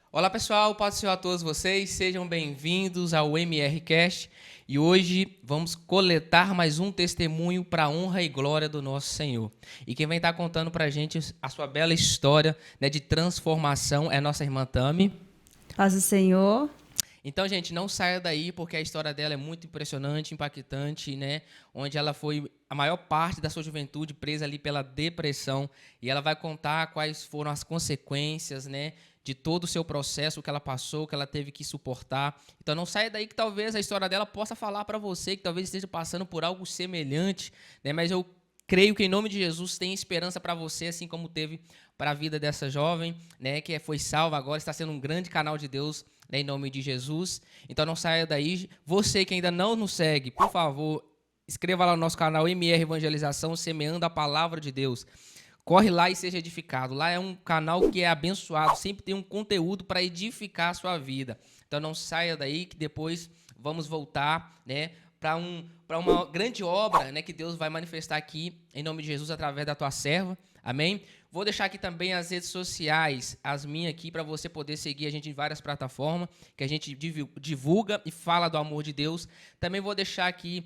Olá pessoal, paz do Senhor a todos vocês, sejam bem-vindos ao MRCast e hoje vamos coletar mais um testemunho para a honra e glória do nosso Senhor. E quem vai estar contando para a gente a sua bela história, de transformação é a nossa irmã Tami. Paz do Senhor. Então, gente, não saia daí porque a história dela é muito impressionante, impactante, onde ela foi a maior parte da sua juventude presa ali pela depressão e ela vai contar quais foram as consequências, de todo o seu processo, o que ela passou, o que ela teve que suportar. Então, não saia daí que talvez a história dela possa falar para você que talvez esteja passando por algo semelhante, mas eu creio que em nome de Jesus tem esperança para você, assim como teve para a vida dessa jovem, que foi salva agora, está sendo um grande canal de Deus, em nome de Jesus. Então não saia daí. Você que ainda não nos segue, por favor, inscreva lá no nosso canal MR Evangelização, semeando a palavra de Deus. Corre lá e seja edificado. Lá é um canal que é abençoado, sempre tem um conteúdo para edificar a sua vida. Então não saia daí que depois vamos voltar, para uma grande obra, que Deus vai manifestar aqui, em nome de Jesus, através da tua serva. Amém? Vou deixar aqui também as redes sociais, as minhas aqui, para você poder seguir a gente em várias plataformas, que a gente divulga e fala do amor de Deus. Também vou deixar aqui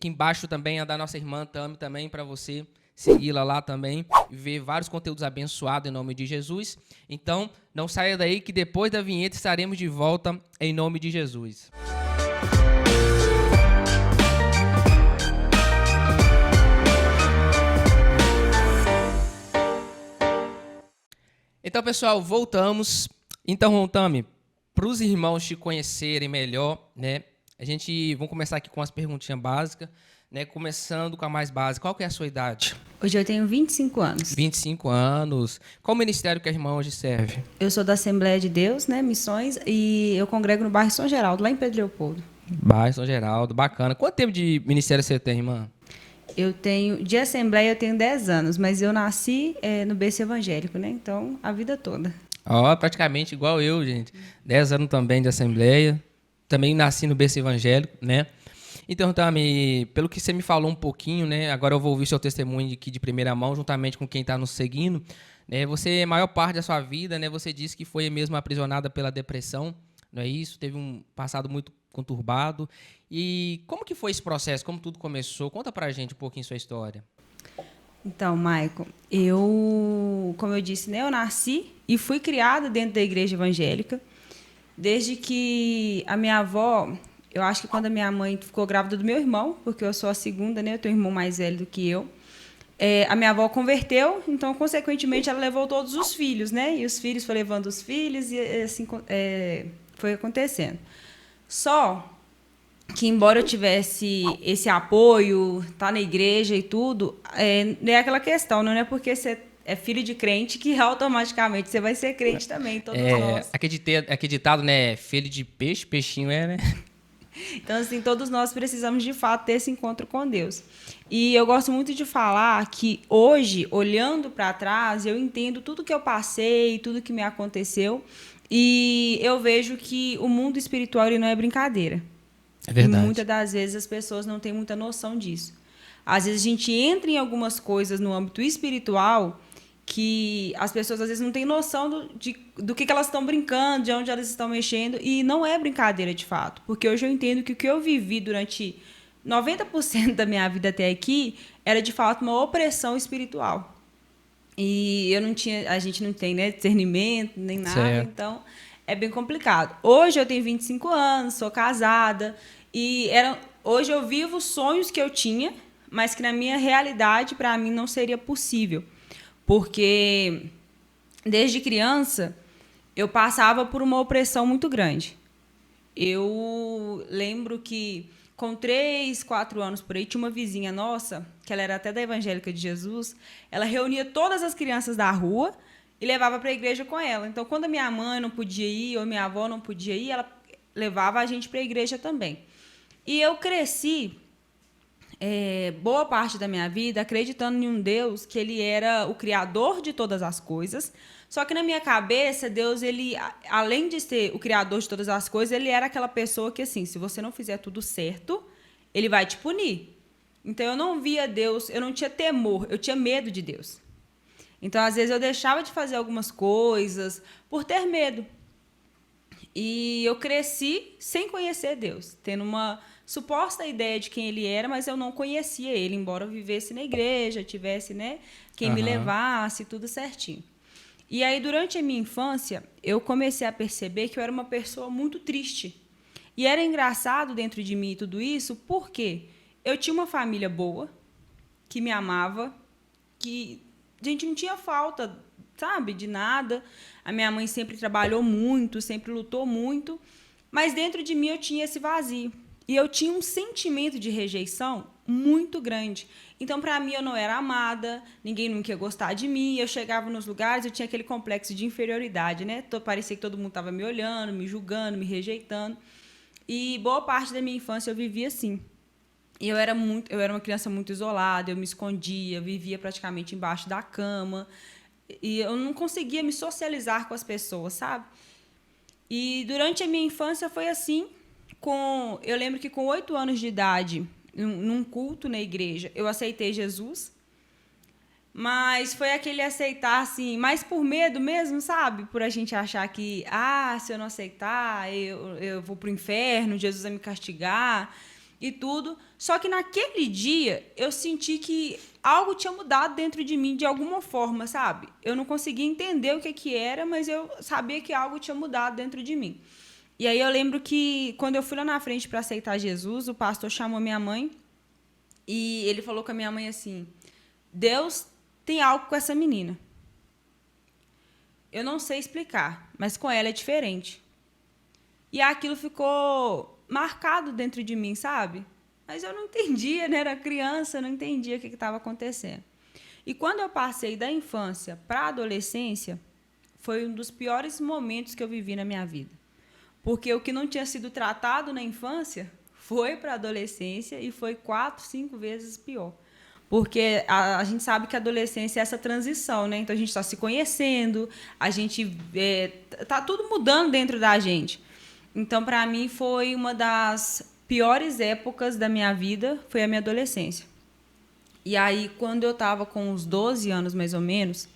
embaixo também a da nossa irmã Tami também, para você segui-la lá também e ver vários conteúdos abençoados em nome de Jesus. Então, não saia daí que depois da vinheta estaremos de volta em nome de Jesus. Então, pessoal, voltamos. Então, Tami, para os irmãos te conhecerem melhor, vamos começar aqui com as perguntinhas básicas, começando com a mais básica. Qual que é a sua idade? Hoje eu tenho 25 anos. 25 anos. Qual ministério que a irmã hoje serve? Eu sou da Assembleia de Deus, Missões, e eu congrego no bairro São Geraldo, lá em Pedro Leopoldo. Bairro São Geraldo, bacana. Quanto tempo de ministério você tem, irmã? De Assembleia eu tenho 10 anos, mas eu nasci no berço evangélico, Então, a vida toda. Praticamente igual eu, gente. 10 anos também de Assembleia. Também nasci no berço evangélico, Então, Tami, pelo que você me falou um pouquinho, agora eu vou ouvir seu testemunho aqui de primeira mão, juntamente com quem está nos seguindo. Você, a maior parte da sua vida, você disse que foi mesmo aprisionada pela depressão, não é isso? Teve um passado muito conturbado. E como que foi esse processo? Como tudo começou? Conta pra gente um pouquinho sua história. Então, Maicon, como eu disse, eu nasci e fui criada dentro da igreja evangélica, desde que a minha avó... Eu acho que quando a minha mãe ficou grávida do meu irmão, porque eu sou a segunda, eu tenho um irmão mais velho do que eu, a minha avó converteu, então, consequentemente, ela levou todos os filhos, E os filhos foram levando os filhos e assim foi acontecendo. Só que, embora eu tivesse esse apoio, tá na igreja e tudo, não é aquela questão, não é porque você é filho de crente que automaticamente você vai ser crente também, todos nós. Aquele ditado, filho de peixe, peixinho Então, assim, todos nós precisamos, de fato, ter esse encontro com Deus. E eu gosto muito de falar que hoje, olhando para trás, eu entendo tudo que eu passei, tudo que me aconteceu, e eu vejo que o mundo espiritual ele não é brincadeira. É verdade. E muitas das vezes as pessoas não têm muita noção disso. Às vezes a gente entra em algumas coisas no âmbito espiritual que as pessoas às vezes não têm noção do que elas estão brincando, de onde elas estão mexendo, e não é brincadeira de fato, porque hoje eu entendo que o que eu vivi durante 90% da minha vida até aqui era de fato uma opressão espiritual. E a gente não tem discernimento, nem nada, certo. Então é bem complicado. Hoje eu tenho 25 anos, sou casada, e hoje eu vivo sonhos que eu tinha, mas que na minha realidade, para mim, não seria possível. Porque, desde criança, eu passava por uma opressão muito grande. Eu lembro que, com 3, 4 anos por aí, tinha uma vizinha nossa, que ela era até da Evangélica de Jesus, ela reunia todas as crianças da rua e levava para a igreja com ela. Então, quando a minha mãe não podia ir, ou minha avó não podia ir, ela levava a gente para a igreja também. E eu cresci... boa parte da minha vida acreditando em um Deus que ele era o criador de todas as coisas, só que na minha cabeça Deus, ele, além de ser o criador de todas as coisas, ele era aquela pessoa que, assim, se você não fizer tudo certo, ele vai te punir. Então eu não via Deus, eu não tinha temor, eu tinha medo de Deus. Então às vezes eu deixava de fazer algumas coisas por ter medo. E eu cresci sem conhecer Deus, tendo uma suposta ideia de quem ele era, mas eu não conhecia ele, embora eu vivesse na igreja, tivesse, né, quem me levasse, tudo certinho. E aí, durante a minha infância, eu comecei a perceber que eu era uma pessoa muito triste. E era engraçado dentro de mim tudo isso, porque eu tinha uma família boa, que me amava, que a gente não tinha falta, sabe, de nada. A minha mãe sempre trabalhou muito, sempre lutou muito, mas dentro de mim eu tinha esse vazio. E eu tinha um sentimento de rejeição muito grande. Então, para mim, eu não era amada, ninguém nunca ia gostar de mim. Eu chegava nos lugares, eu tinha aquele complexo de inferioridade, né? Parecia que todo mundo estava me olhando, me julgando, me rejeitando. E boa parte da minha infância eu vivia assim. E eu era uma criança muito isolada, eu me escondia, vivia praticamente embaixo da cama. E eu não conseguia me socializar com as pessoas, sabe? E durante a minha infância foi assim. Eu lembro que com 8 anos de idade, num culto na igreja, eu aceitei Jesus. Mas foi aquele aceitar, assim, mais por medo mesmo, sabe? Por a gente achar que, se eu não aceitar, eu vou pro inferno, Jesus vai me castigar e tudo. Só que naquele dia, eu senti que algo tinha mudado dentro de mim de alguma forma, sabe? Eu não conseguia entender o que era, mas eu sabia que algo tinha mudado dentro de mim. E aí eu lembro que, quando eu fui lá na frente para aceitar Jesus, o pastor chamou minha mãe e ele falou com a minha mãe assim: Deus tem algo com essa menina. Eu não sei explicar, mas com ela é diferente. E aquilo ficou marcado dentro de mim, sabe? Mas eu não entendia, né? Era criança, eu não entendia o que estava acontecendo. E quando eu passei da infância para a adolescência, foi um dos piores momentos que eu vivi na minha vida. Porque o que não tinha sido tratado na infância foi para a adolescência e foi 4, 5 vezes pior. Porque a gente sabe que a adolescência é essa transição, né? Então a gente está se conhecendo, a gente tá tudo mudando dentro da gente. Então, para mim, foi uma das piores épocas da minha vida, foi a minha adolescência. E aí, quando eu estava com uns 12 anos, mais ou menos,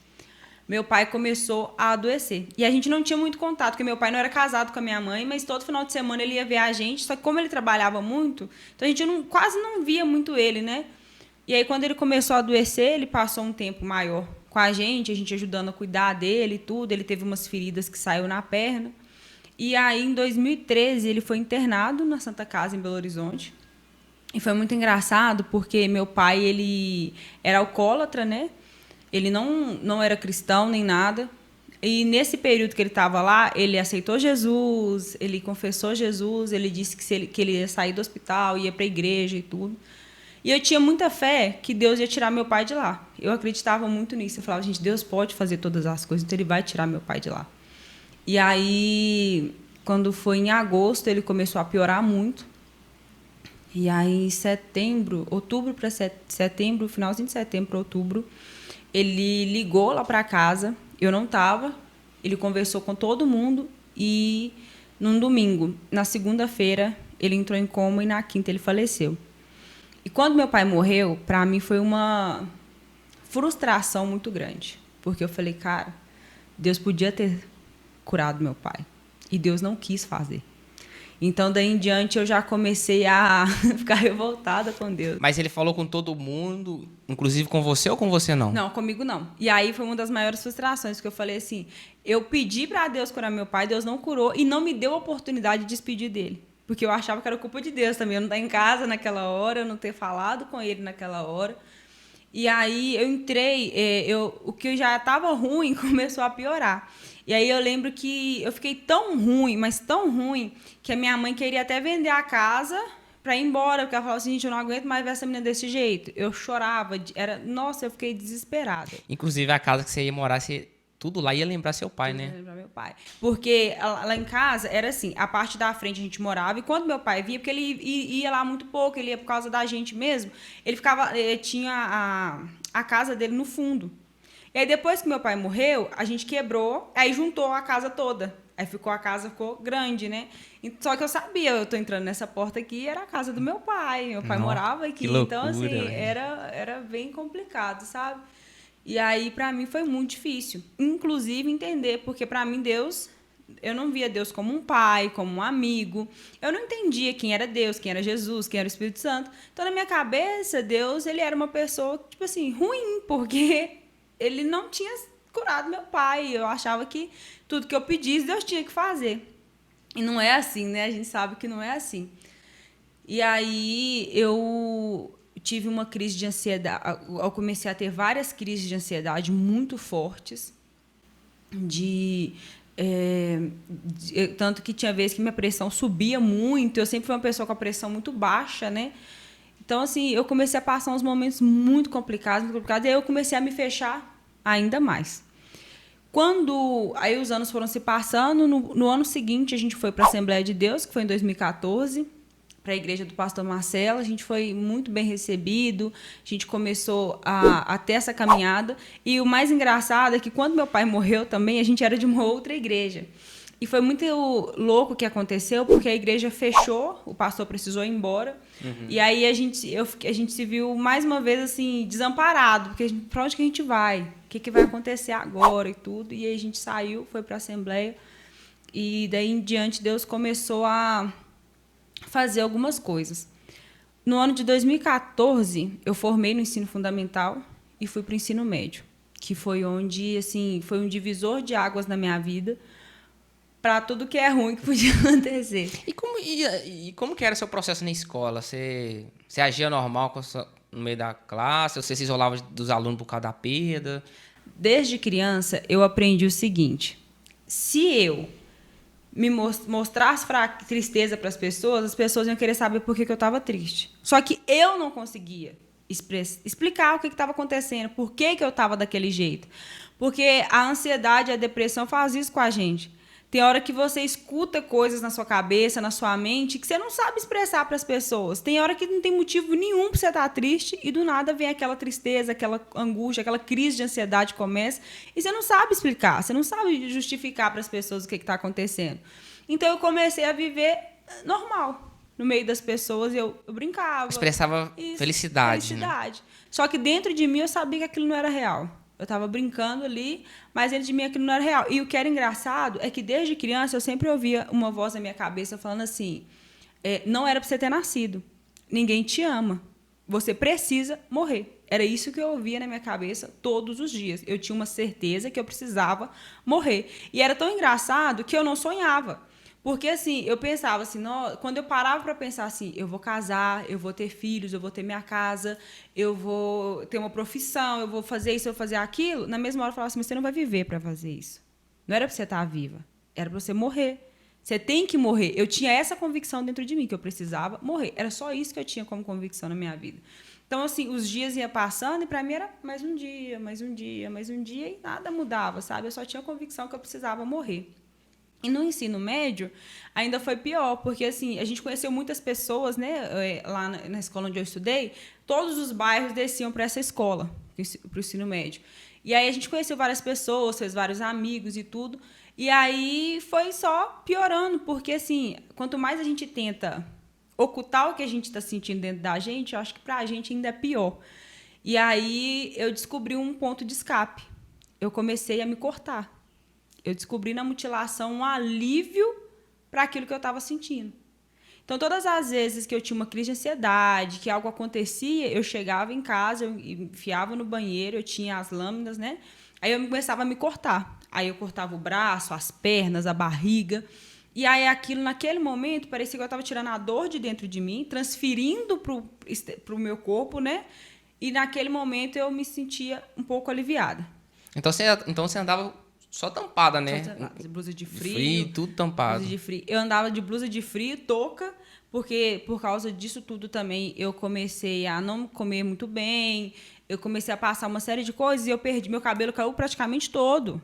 meu pai começou a adoecer. E a gente não tinha muito contato, porque meu pai não era casado com a minha mãe, mas todo final de semana ele ia ver a gente, só que como ele trabalhava muito, então a gente quase não via muito ele, né? E aí, quando ele começou a adoecer, ele passou um tempo maior com a gente ajudando a cuidar dele e tudo. Ele teve umas feridas que saiu na perna. E aí, em 2013, ele foi internado na Santa Casa, em Belo Horizonte. E foi muito engraçado, porque meu pai, ele era alcoólatra, né? Ele não era cristão nem nada. E nesse período que ele estava lá, ele aceitou Jesus, ele confessou Jesus, ele disse que ele ia sair do hospital, ia para a igreja e tudo. E eu tinha muita fé que Deus ia tirar meu pai de lá. Eu acreditava muito nisso. Eu falava, gente, Deus pode fazer todas as coisas, então ele vai tirar meu pai de lá. E aí, quando foi em agosto, ele começou a piorar muito. E aí, em setembro, outubro para setembro, finalzinho de setembro para outubro, ele ligou lá para casa. Eu não estava. Ele conversou com todo mundo e, num domingo, na segunda-feira, ele entrou em coma e na quinta ele faleceu. E quando meu pai morreu, para mim foi uma frustração muito grande. Porque eu falei, cara, Deus podia ter curado meu pai. E Deus não quis fazer. Então, daí em diante, eu já comecei a ficar revoltada com Deus. Mas ele falou com todo mundo, inclusive com você ou com você não? Não, comigo não. E aí foi uma das maiores frustrações, porque eu falei assim, eu pedi para Deus curar meu pai, Deus não curou e não me deu a oportunidade de despedir dele. Porque eu achava que era culpa de Deus também, eu não estar em casa naquela hora, eu não ter falado com ele naquela hora. E aí eu entrei, o que já estava ruim começou a piorar. E aí eu lembro que eu fiquei tão ruim, mas tão ruim, que a minha mãe queria até vender a casa para ir embora, porque ela falava assim, gente, eu não aguento mais ver essa menina desse jeito. Eu chorava, nossa, eu fiquei desesperada. Inclusive a casa que você ia morar, tudo lá ia lembrar seu pai, né? Ia lembrar meu pai. Porque lá em casa era assim, a parte da frente a gente morava, e quando meu pai via, porque ele ia lá muito pouco, ele ia por causa da gente mesmo, ele tinha a casa dele no fundo. E aí depois que meu pai morreu, a gente quebrou, aí juntou a casa toda. Aí a casa ficou grande, né? Só que eu sabia, eu tô entrando nessa porta aqui, era a casa do meu pai. Meu pai morava aqui. Que loucura, então, assim, era bem complicado, sabe? E aí, para mim, foi muito difícil. Inclusive, entender, porque para mim, Deus eu não via Deus como um pai, como um amigo. Eu não entendia quem era Deus, quem era Jesus, quem era o Espírito Santo. Então, na minha cabeça, Deus, ele era uma pessoa, tipo assim, ruim, porque ele não tinha curado meu pai. Eu achava que tudo que eu pedisse, Deus tinha que fazer. E não é assim, né? A gente sabe que não é assim. E aí eu tive uma crise de ansiedade. Eu comecei a ter várias crises de ansiedade muito fortes. Tanto que tinha vezes que minha pressão subia muito. Eu sempre fui uma pessoa com a pressão muito baixa, né? Então, assim, eu comecei a passar uns momentos muito complicados. E aí eu comecei a me fechar ainda mais. Aí os anos foram se passando, no ano seguinte a gente foi para a Assembleia de Deus, que foi em 2014, para a igreja do pastor Marcelo. A gente foi muito bem recebido, a gente começou a ter essa caminhada. E o mais engraçado é que quando meu pai morreu também, a gente era de uma outra igreja. E foi muito louco o que aconteceu, porque a igreja fechou, o pastor precisou ir embora. Uhum. E aí a gente se viu mais uma vez assim, desamparado, porque para onde que a gente vai? O que vai acontecer agora e tudo? E aí a gente saiu, foi para a Assembleia, e daí em diante Deus começou a fazer algumas coisas. No ano de 2014, eu formei no ensino fundamental e fui para o ensino médio, que foi onde assim, foi um divisor de águas na minha vida, para tudo que é ruim que podia acontecer. E como que era seu processo na escola? Você agia normal no meio da classe? Ou você se isolava dos alunos por causa da perda? Desde criança, eu aprendi o seguinte. Se eu me mostrasse tristeza para as pessoas iam querer saber por que eu estava triste. Só que eu não conseguia explicar o que estava acontecendo, por que eu estava daquele jeito. Porque a ansiedade e a depressão fazem isso com a gente. Tem hora que você escuta coisas na sua cabeça, na sua mente, que você não sabe expressar para as pessoas. Tem hora que não tem motivo nenhum para você estar triste e do nada vem aquela tristeza, aquela angústia, aquela crise de ansiedade começa e você não sabe explicar, você não sabe justificar para as pessoas o que está acontecendo. Então eu comecei a viver normal. No meio das pessoas eu brincava. Expressava felicidade. Né? Só que dentro de mim eu sabia que aquilo não era real. Eu estava brincando ali, mas dentro de mim aquilo não era real. E o que era engraçado é que desde criança eu sempre ouvia uma voz na minha cabeça falando assim, não era para você ter nascido. Ninguém te ama. Você precisa morrer. Era isso que eu ouvia na minha cabeça todos os dias. Eu tinha uma certeza que eu precisava morrer. E era tão engraçado que eu não sonhava. Porque, assim, eu pensava assim, quando eu parava para pensar assim, eu vou casar, eu vou ter filhos, eu vou ter minha casa, eu vou ter uma profissão, eu vou fazer isso, eu vou fazer aquilo, na mesma hora eu falava assim, mas você não vai viver para fazer isso. Não era para você estar viva, era para você morrer. Você tem que morrer. Eu tinha essa convicção dentro de mim, que eu precisava morrer. Era só isso que eu tinha como convicção na minha vida. Então, assim, os dias iam passando e para mim era mais um dia, mais um dia, mais um dia e nada mudava, sabe? Eu só tinha a convicção que eu precisava morrer. E no ensino médio, ainda foi pior, porque assim, a gente conheceu muitas pessoas, né? Lá na escola onde eu estudei, todos os bairros desciam para essa escola, para o ensino médio. E aí a gente conheceu várias pessoas, fez vários amigos e tudo. E aí foi só piorando, porque assim, quanto mais a gente tenta ocultar o que a gente está sentindo dentro da gente, eu acho que para a gente ainda é pior. E aí eu descobri um ponto de escape. Eu comecei a me cortar. Eu descobri na mutilação um alívio para aquilo que eu estava sentindo. Então, todas as vezes que eu tinha uma crise de ansiedade, que algo acontecia, eu chegava em casa, eu enfiava no banheiro, eu tinha as lâminas, né? Aí eu começava a me cortar. Aí eu cortava o braço, as pernas, a barriga. E aí aquilo, naquele momento, parecia que eu estava tirando a dor de dentro de mim, transferindo para o meu corpo, né? E naquele momento eu me sentia um pouco aliviada. Então você andava só tampada, né? De blusa de frio. Tudo tampado. Blusa de frio. Eu andava de blusa de frio, touca, porque por causa disso tudo também eu comecei a não comer muito bem, eu comecei a passar uma série de coisas e eu perdi, meu cabelo caiu praticamente todo.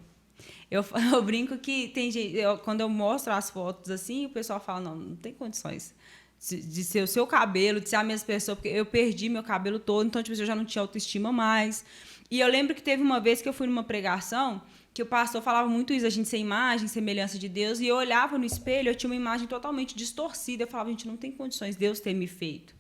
Eu brinco que tem gente, quando eu mostro as fotos assim, o pessoal fala, não tem condições de ser o seu cabelo, de ser a mesma pessoa, porque eu perdi meu cabelo todo, então tipo, eu já não tinha autoestima mais. E eu lembro que teve uma vez que eu fui numa pregação, que o pastor falava muito isso, a gente ser imagem, semelhança de Deus, e eu olhava no espelho, eu tinha uma imagem totalmente distorcida, eu falava, gente, não tem condições de Deus ter me feito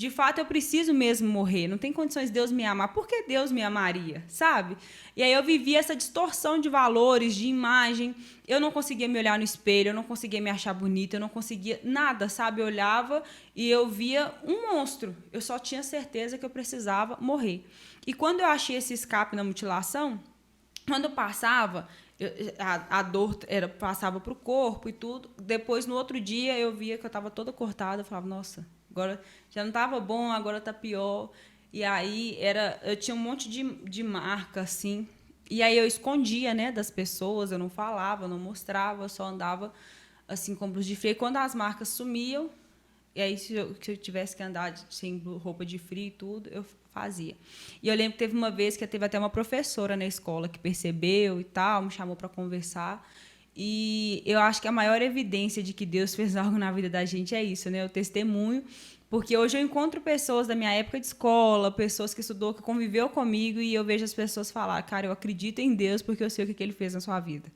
de fato eu preciso mesmo morrer, não tem condições de Deus me amar, por que Deus me amaria, sabe? E aí eu vivia essa distorção de valores, de imagem, eu não conseguia me olhar no espelho, eu não conseguia me achar bonita, eu não conseguia nada, sabe? Eu olhava e eu via um monstro, eu só tinha certeza que eu precisava morrer. E quando eu achei esse escape na mutilação, quando eu passava, a dor passava para o corpo e tudo. Depois, no outro dia, eu via que eu estava toda cortada. Eu falava, nossa, agora já não estava bom, agora está pior. E aí, eu tinha um monte de marca, assim. E aí, eu escondia, né, das pessoas. Eu não falava, não mostrava. Eu só andava, assim, com blusa de frio. E quando as marcas sumiam, e aí, se eu tivesse que andar sem roupa de frio e tudo, eu fazia. E eu lembro que teve uma vez que teve até uma professora na escola que percebeu e tal, me chamou para conversar. E eu acho que a maior evidência de que Deus fez algo na vida da gente é isso, né? O testemunho. Porque hoje eu encontro pessoas da minha época de escola, pessoas que estudou, que conviveu comigo, e eu vejo as pessoas falar, cara, eu acredito em Deus porque eu sei o que Ele fez na sua vida.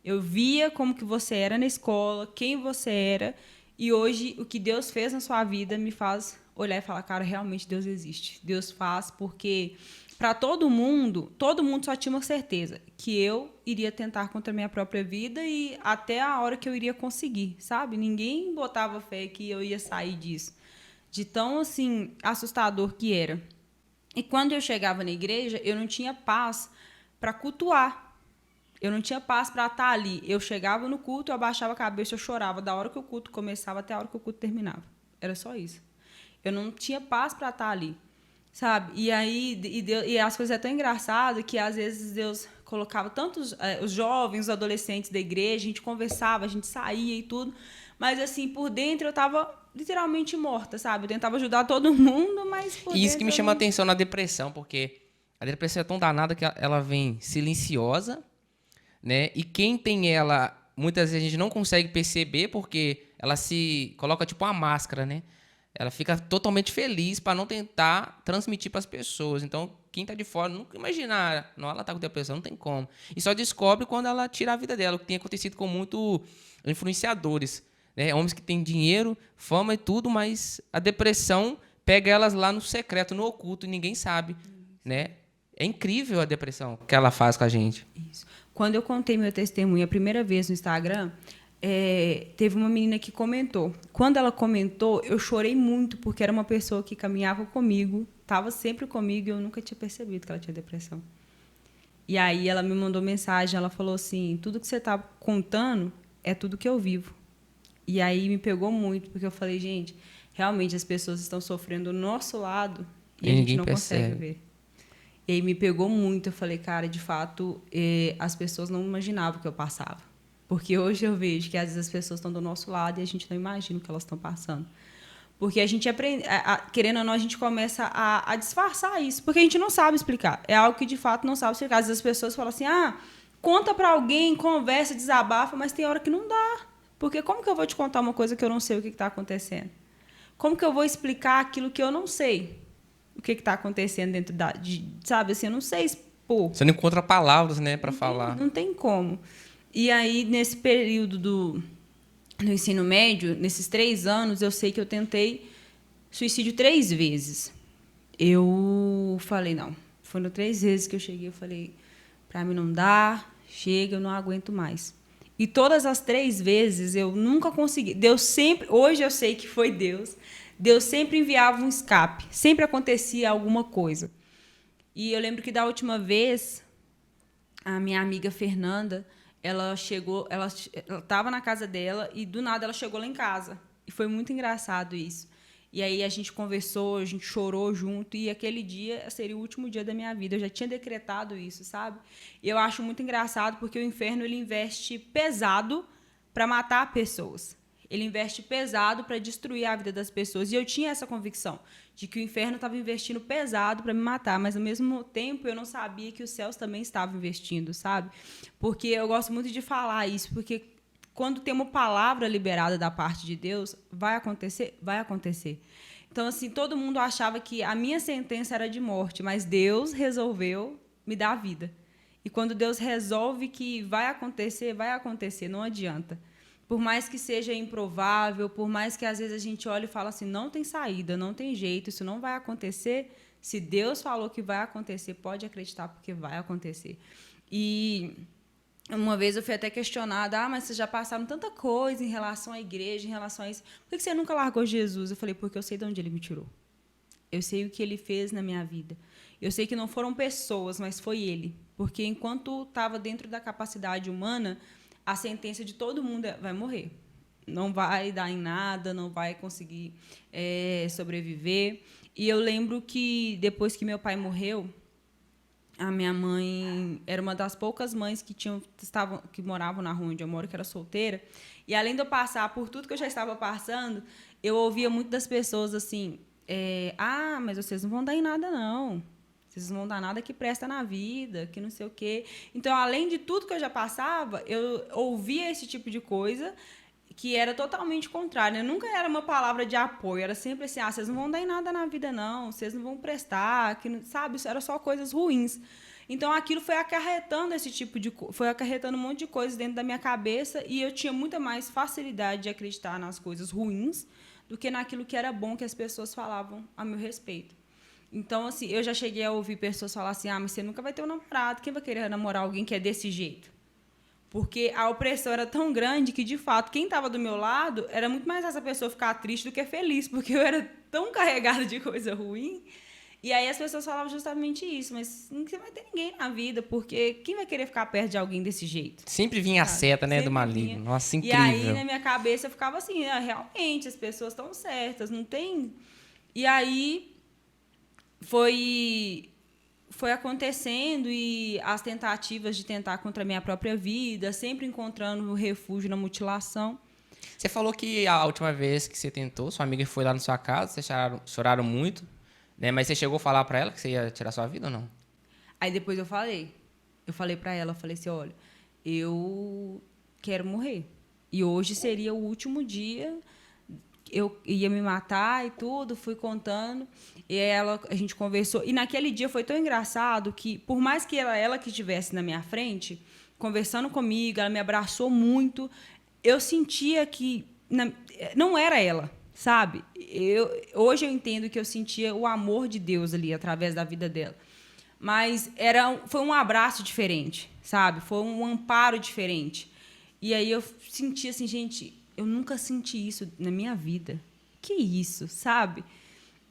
Eu via como que você era na escola, quem você era, e hoje o que Deus fez na sua vida me faz olhar e falar, cara, realmente Deus existe. Deus faz porque para todo mundo só tinha uma certeza, que eu iria tentar contra a minha própria vida e até a hora que eu iria conseguir, sabe? Ninguém botava fé que eu ia sair disso. De tão, assim, assustador que era. E quando eu chegava na igreja, eu não tinha paz para cultuar. Eu não tinha paz para estar ali. Eu chegava no culto, eu abaixava a cabeça, eu chorava da hora que o culto começava até a hora que o culto terminava. Era só isso. Eu não tinha paz para estar ali, sabe? E aí e as coisas é tão engraçado que às vezes Deus colocava tantos os jovens, os adolescentes da igreja, a gente conversava, a gente saía e tudo, mas assim por dentro eu estava literalmente morta, sabe? Eu tentava ajudar todo mundo, mas por E isso que me dentro chama a eu não... atenção na depressão, porque a depressão é tão danada que ela vem silenciosa, né? E quem tem ela, muitas vezes a gente não consegue perceber porque ela se coloca tipo uma máscara, né? Ela fica totalmente feliz para não tentar transmitir para as pessoas. Então, quem está de fora nunca imaginar, não, ela está com depressão, não tem como. E só descobre quando ela tira a vida dela, o que tem acontecido com muitos influenciadores, né? Homens que têm dinheiro, fama e tudo, mas a depressão pega elas lá no secreto, no oculto, e ninguém sabe, né? É incrível a depressão que ela faz com a gente. Isso. Quando eu contei meu testemunho a primeira vez no Instagram, teve uma menina que comentou. Quando ela comentou, eu chorei muito, porque era uma pessoa que caminhava comigo, estava sempre comigo, e eu nunca tinha percebido que ela tinha depressão. E aí ela me mandou mensagem, ela falou assim, tudo que você está contando é tudo que eu vivo. E aí me pegou muito, porque eu falei, gente, realmente as pessoas estão sofrendo do nosso lado e a gente não consegue ver. E aí me pegou muito, eu falei, cara, de fato, as pessoas não imaginavam o que eu passava. Porque hoje eu vejo que às vezes as pessoas estão do nosso lado e a gente não imagina o que elas estão passando. Porque a gente aprende, querendo ou não, a gente começa a disfarçar isso, porque a gente não sabe explicar. É algo que de fato não sabe explicar. Às vezes as pessoas falam assim, conta para alguém, conversa, desabafa, mas tem hora que não dá. Porque como que eu vou te contar uma coisa que eu não sei o que está acontecendo? Como que eu vou explicar aquilo que eu não sei? O que está acontecendo dentro sabe, assim, eu não sei expor. Você não encontra palavras, né, para falar. Não tem como. E aí, nesse período do ensino médio, nesses 3 anos, eu sei que eu tentei suicídio 3 vezes. Eu falei, não. Foram 3 vezes que eu cheguei, eu falei, para mim não dá, chega, eu não aguento mais. E todas as 3 vezes eu nunca consegui. Deus sempre, hoje eu sei que foi Deus. Deus sempre enviava um escape, sempre acontecia alguma coisa. E eu lembro que da última vez, a minha amiga Fernanda, ela chegou, ela estava na casa dela e do nada ela chegou lá em casa. E foi muito engraçado isso. E aí a gente conversou, a gente chorou junto e aquele dia seria o último dia da minha vida. Eu já tinha decretado isso, sabe? E eu acho muito engraçado porque o inferno ele investe pesado para matar pessoas. Ele investe pesado para destruir a vida das pessoas. E eu tinha essa convicção de que o inferno estava investindo pesado para me matar, mas, ao mesmo tempo, eu não sabia que os céus também estavam investindo, sabe? Porque eu gosto muito de falar isso, porque quando tem uma palavra liberada da parte de Deus, vai acontecer? Vai acontecer. Então, assim, todo mundo achava que a minha sentença era de morte, mas Deus resolveu me dar a vida. E quando Deus resolve que vai acontecer, não adianta. Por mais que seja improvável, por mais que às vezes a gente olhe e fala assim, não tem saída, não tem jeito, isso não vai acontecer. Se Deus falou que vai acontecer, pode acreditar porque vai acontecer. E uma vez eu fui até questionada, mas vocês já passaram tanta coisa em relação à igreja, em relação a isso. Por que você nunca largou Jesus? Eu falei, porque eu sei de onde ele me tirou. Eu sei o que ele fez na minha vida. Eu sei que não foram pessoas, mas foi ele. Porque enquanto estava dentro da capacidade humana, a sentença de todo mundo vai morrer. Não vai dar em nada, não vai conseguir sobreviver. E eu lembro que, depois que meu pai morreu, a minha mãe era uma das poucas mães que moravam na rua onde eu moro, que era solteira. E, além de eu passar por tudo que eu já estava passando, eu ouvia muito das pessoas assim, mas vocês não vão dar em nada, não. Vocês não vão dar nada que presta na vida, que não sei o quê. Então, além de tudo que eu já passava, eu ouvia esse tipo de coisa que era totalmente contrário, né? Nunca era uma palavra de apoio, era sempre assim, vocês não vão dar em nada na vida, não, vocês não vão prestar, que não, sabe? Isso era só coisas ruins. Então, aquilo foi acarretando foi acarretando um monte de coisas dentro da minha cabeça e eu tinha muita mais facilidade de acreditar nas coisas ruins do que naquilo que era bom que as pessoas falavam a meu respeito. Então, assim, eu já cheguei a ouvir pessoas falar assim, mas você nunca vai ter um namorado, quem vai querer namorar alguém que é desse jeito? Porque a opressão era tão grande que, de fato, quem estava do meu lado era muito mais essa pessoa ficar triste do que feliz, porque eu era tão carregada de coisa ruim. E aí as pessoas falavam justamente isso, mas não vai ter ninguém na vida, porque quem vai querer ficar perto de alguém desse jeito? Sempre vinha a seta, né, do maligno. Nossa, incrível. E aí, na minha cabeça, eu ficava assim, realmente, as pessoas estão certas, não tem... E aí foi acontecendo e as tentativas de tentar contra a minha própria vida, sempre encontrando refúgio na mutilação. Você falou que a última vez que você tentou, sua amiga foi lá na sua casa, vocês choraram muito, né? Mas você chegou a falar para ela que você ia tirar sua vida ou não? Aí depois eu falei para ela, falei assim, olha, eu quero morrer. E hoje seria o último dia, eu ia me matar e tudo, fui contando. E a gente conversou. E naquele dia foi tão engraçado que, por mais que ela que estivesse na minha frente, conversando comigo, ela me abraçou muito, eu sentia que não era ela, sabe? Hoje eu entendo que eu sentia o amor de Deus ali, através da vida dela. Mas foi um abraço diferente, sabe? Foi um amparo diferente. E aí eu senti assim, gente, eu nunca senti isso na minha vida. Que isso, sabe?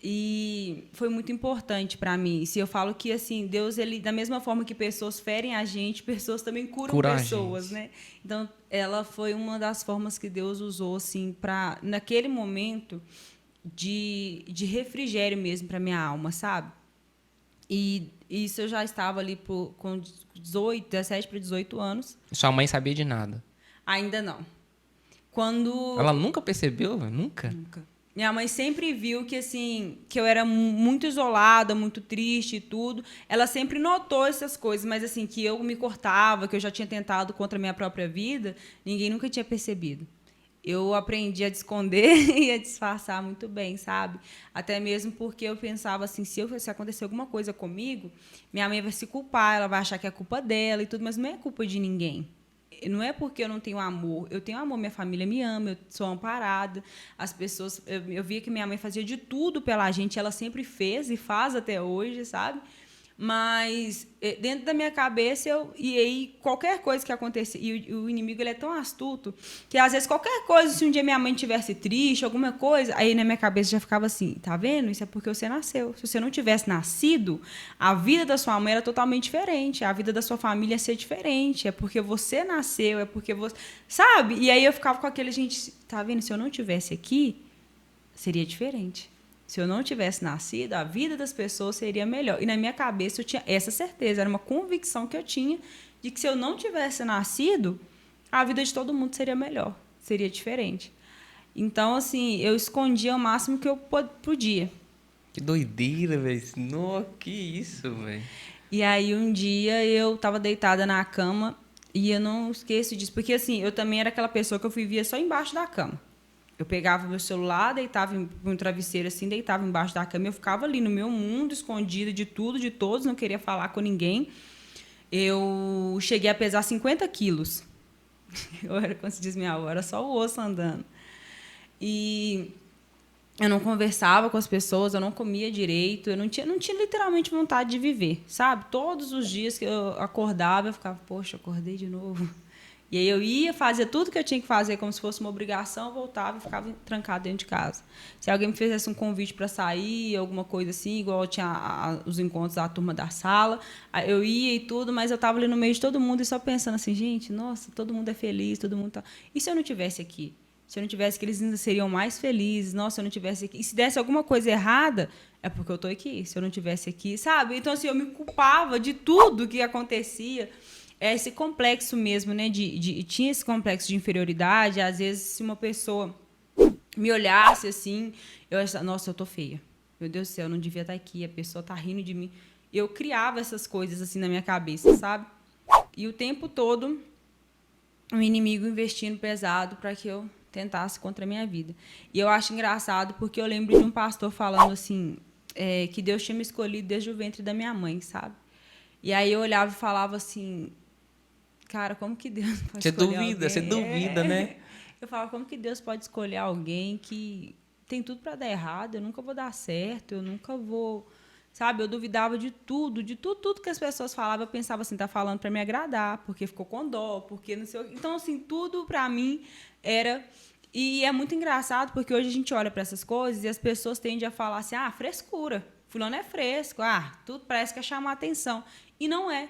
E foi muito importante para mim. Se eu falo que assim, Deus, ele, da mesma forma que pessoas ferem a gente, pessoas também curam pessoas, né? Então, ela foi uma das formas que Deus usou assim para naquele momento de refrigério mesmo para minha alma, sabe? E isso eu já estava ali com 17 para 18 anos. Sua mãe sabia de nada? Ainda não. Ela nunca percebeu? Nunca? Nunca. Minha mãe sempre viu que, assim, que eu era muito isolada, muito triste e tudo. Ela sempre notou essas coisas, mas assim, que eu me cortava, que eu já tinha tentado contra a minha própria vida, ninguém nunca tinha percebido. Eu aprendi a esconder e a disfarçar muito bem, sabe? Até mesmo porque eu pensava assim, se acontecer alguma coisa comigo, minha mãe vai se culpar, ela vai achar que é culpa dela e tudo, mas não é culpa de ninguém. Não é porque eu não tenho amor. Eu tenho amor, minha família me ama, eu sou amparada. As pessoas... Eu via que minha mãe fazia de tudo pela gente, ela sempre fez e faz até hoje, sabe? Mas dentro da minha cabeça, e aí qualquer coisa que acontecia, e o inimigo ele é tão astuto, que às vezes qualquer coisa, se um dia minha mãe estivesse triste, alguma coisa, aí na minha cabeça já ficava assim, tá vendo? Isso é porque você nasceu. Se você não tivesse nascido, a vida da sua mãe era totalmente diferente, a vida da sua família ia ser diferente, é porque você nasceu, é porque você... Sabe? E aí eu ficava com aquele, gente, tá vendo? Se eu não tivesse aqui, seria diferente. Se eu não tivesse nascido, a vida das pessoas seria melhor. E na minha cabeça eu tinha essa certeza, era uma convicção que eu tinha de que se eu não tivesse nascido, a vida de todo mundo seria melhor, seria diferente. Então, assim, eu escondia o máximo que eu podia. Que doideira, velho. Que isso, velho. E aí um dia eu estava deitada na cama e eu não esqueço disso, porque assim, eu também era aquela pessoa que eu vivia só embaixo da cama. Eu pegava meu celular, deitava em um travesseiro assim, deitava embaixo da cama, eu ficava ali no meu mundo, escondida de tudo, de todos, não queria falar com ninguém. Eu cheguei a pesar 50 quilos. Eu era, como se diz minha avó, era só o osso andando. E eu não conversava com as pessoas, eu não comia direito, eu não tinha literalmente vontade de viver, sabe? Todos os dias que eu acordava, eu ficava, poxa, acordei de novo. E aí eu ia, fazia tudo que eu tinha que fazer como se fosse uma obrigação, voltava e ficava trancado dentro de casa. Se alguém me fizesse um convite para sair, alguma coisa assim, igual tinha os encontros da turma da sala, eu ia e tudo, mas eu estava ali no meio de todo mundo e só pensando assim, gente, nossa, todo mundo é feliz, todo mundo tá... E se eu não tivesse aqui? Se eu não tivesse aqui, eles ainda seriam mais felizes. Nossa, se eu não tivesse aqui... E se desse alguma coisa errada, é porque eu estou aqui. Se eu não tivesse aqui, sabe? Então, assim, eu me culpava de tudo que acontecia. É esse complexo mesmo, né? Tinha esse complexo de inferioridade. Às vezes, se uma pessoa me olhasse assim, eu achava, nossa, eu tô feia. Meu Deus do céu, eu não devia estar aqui. A pessoa tá rindo de mim. Eu criava essas coisas assim na minha cabeça, sabe? E o tempo todo, o inimigo investindo pesado para que eu tentasse contra a minha vida. E eu acho engraçado porque eu lembro de um pastor falando assim, que Deus tinha me escolhido desde o ventre da minha mãe, sabe? E aí eu olhava e falava assim, cara, como que Deus pode escolher alguém? Você duvida, né? Eu falava, como que Deus pode escolher alguém que tem tudo para dar errado, eu nunca vou dar certo, eu nunca vou... Sabe, eu duvidava de tudo que as pessoas falavam, eu pensava assim, tá falando para me agradar, porque ficou com dó, porque não sei o... Então, assim, tudo para mim era... E é muito engraçado, porque hoje a gente olha para essas coisas e as pessoas tendem a falar assim, ah, frescura, fulano é fresco, ah, tudo parece que é chamar atenção. E não é.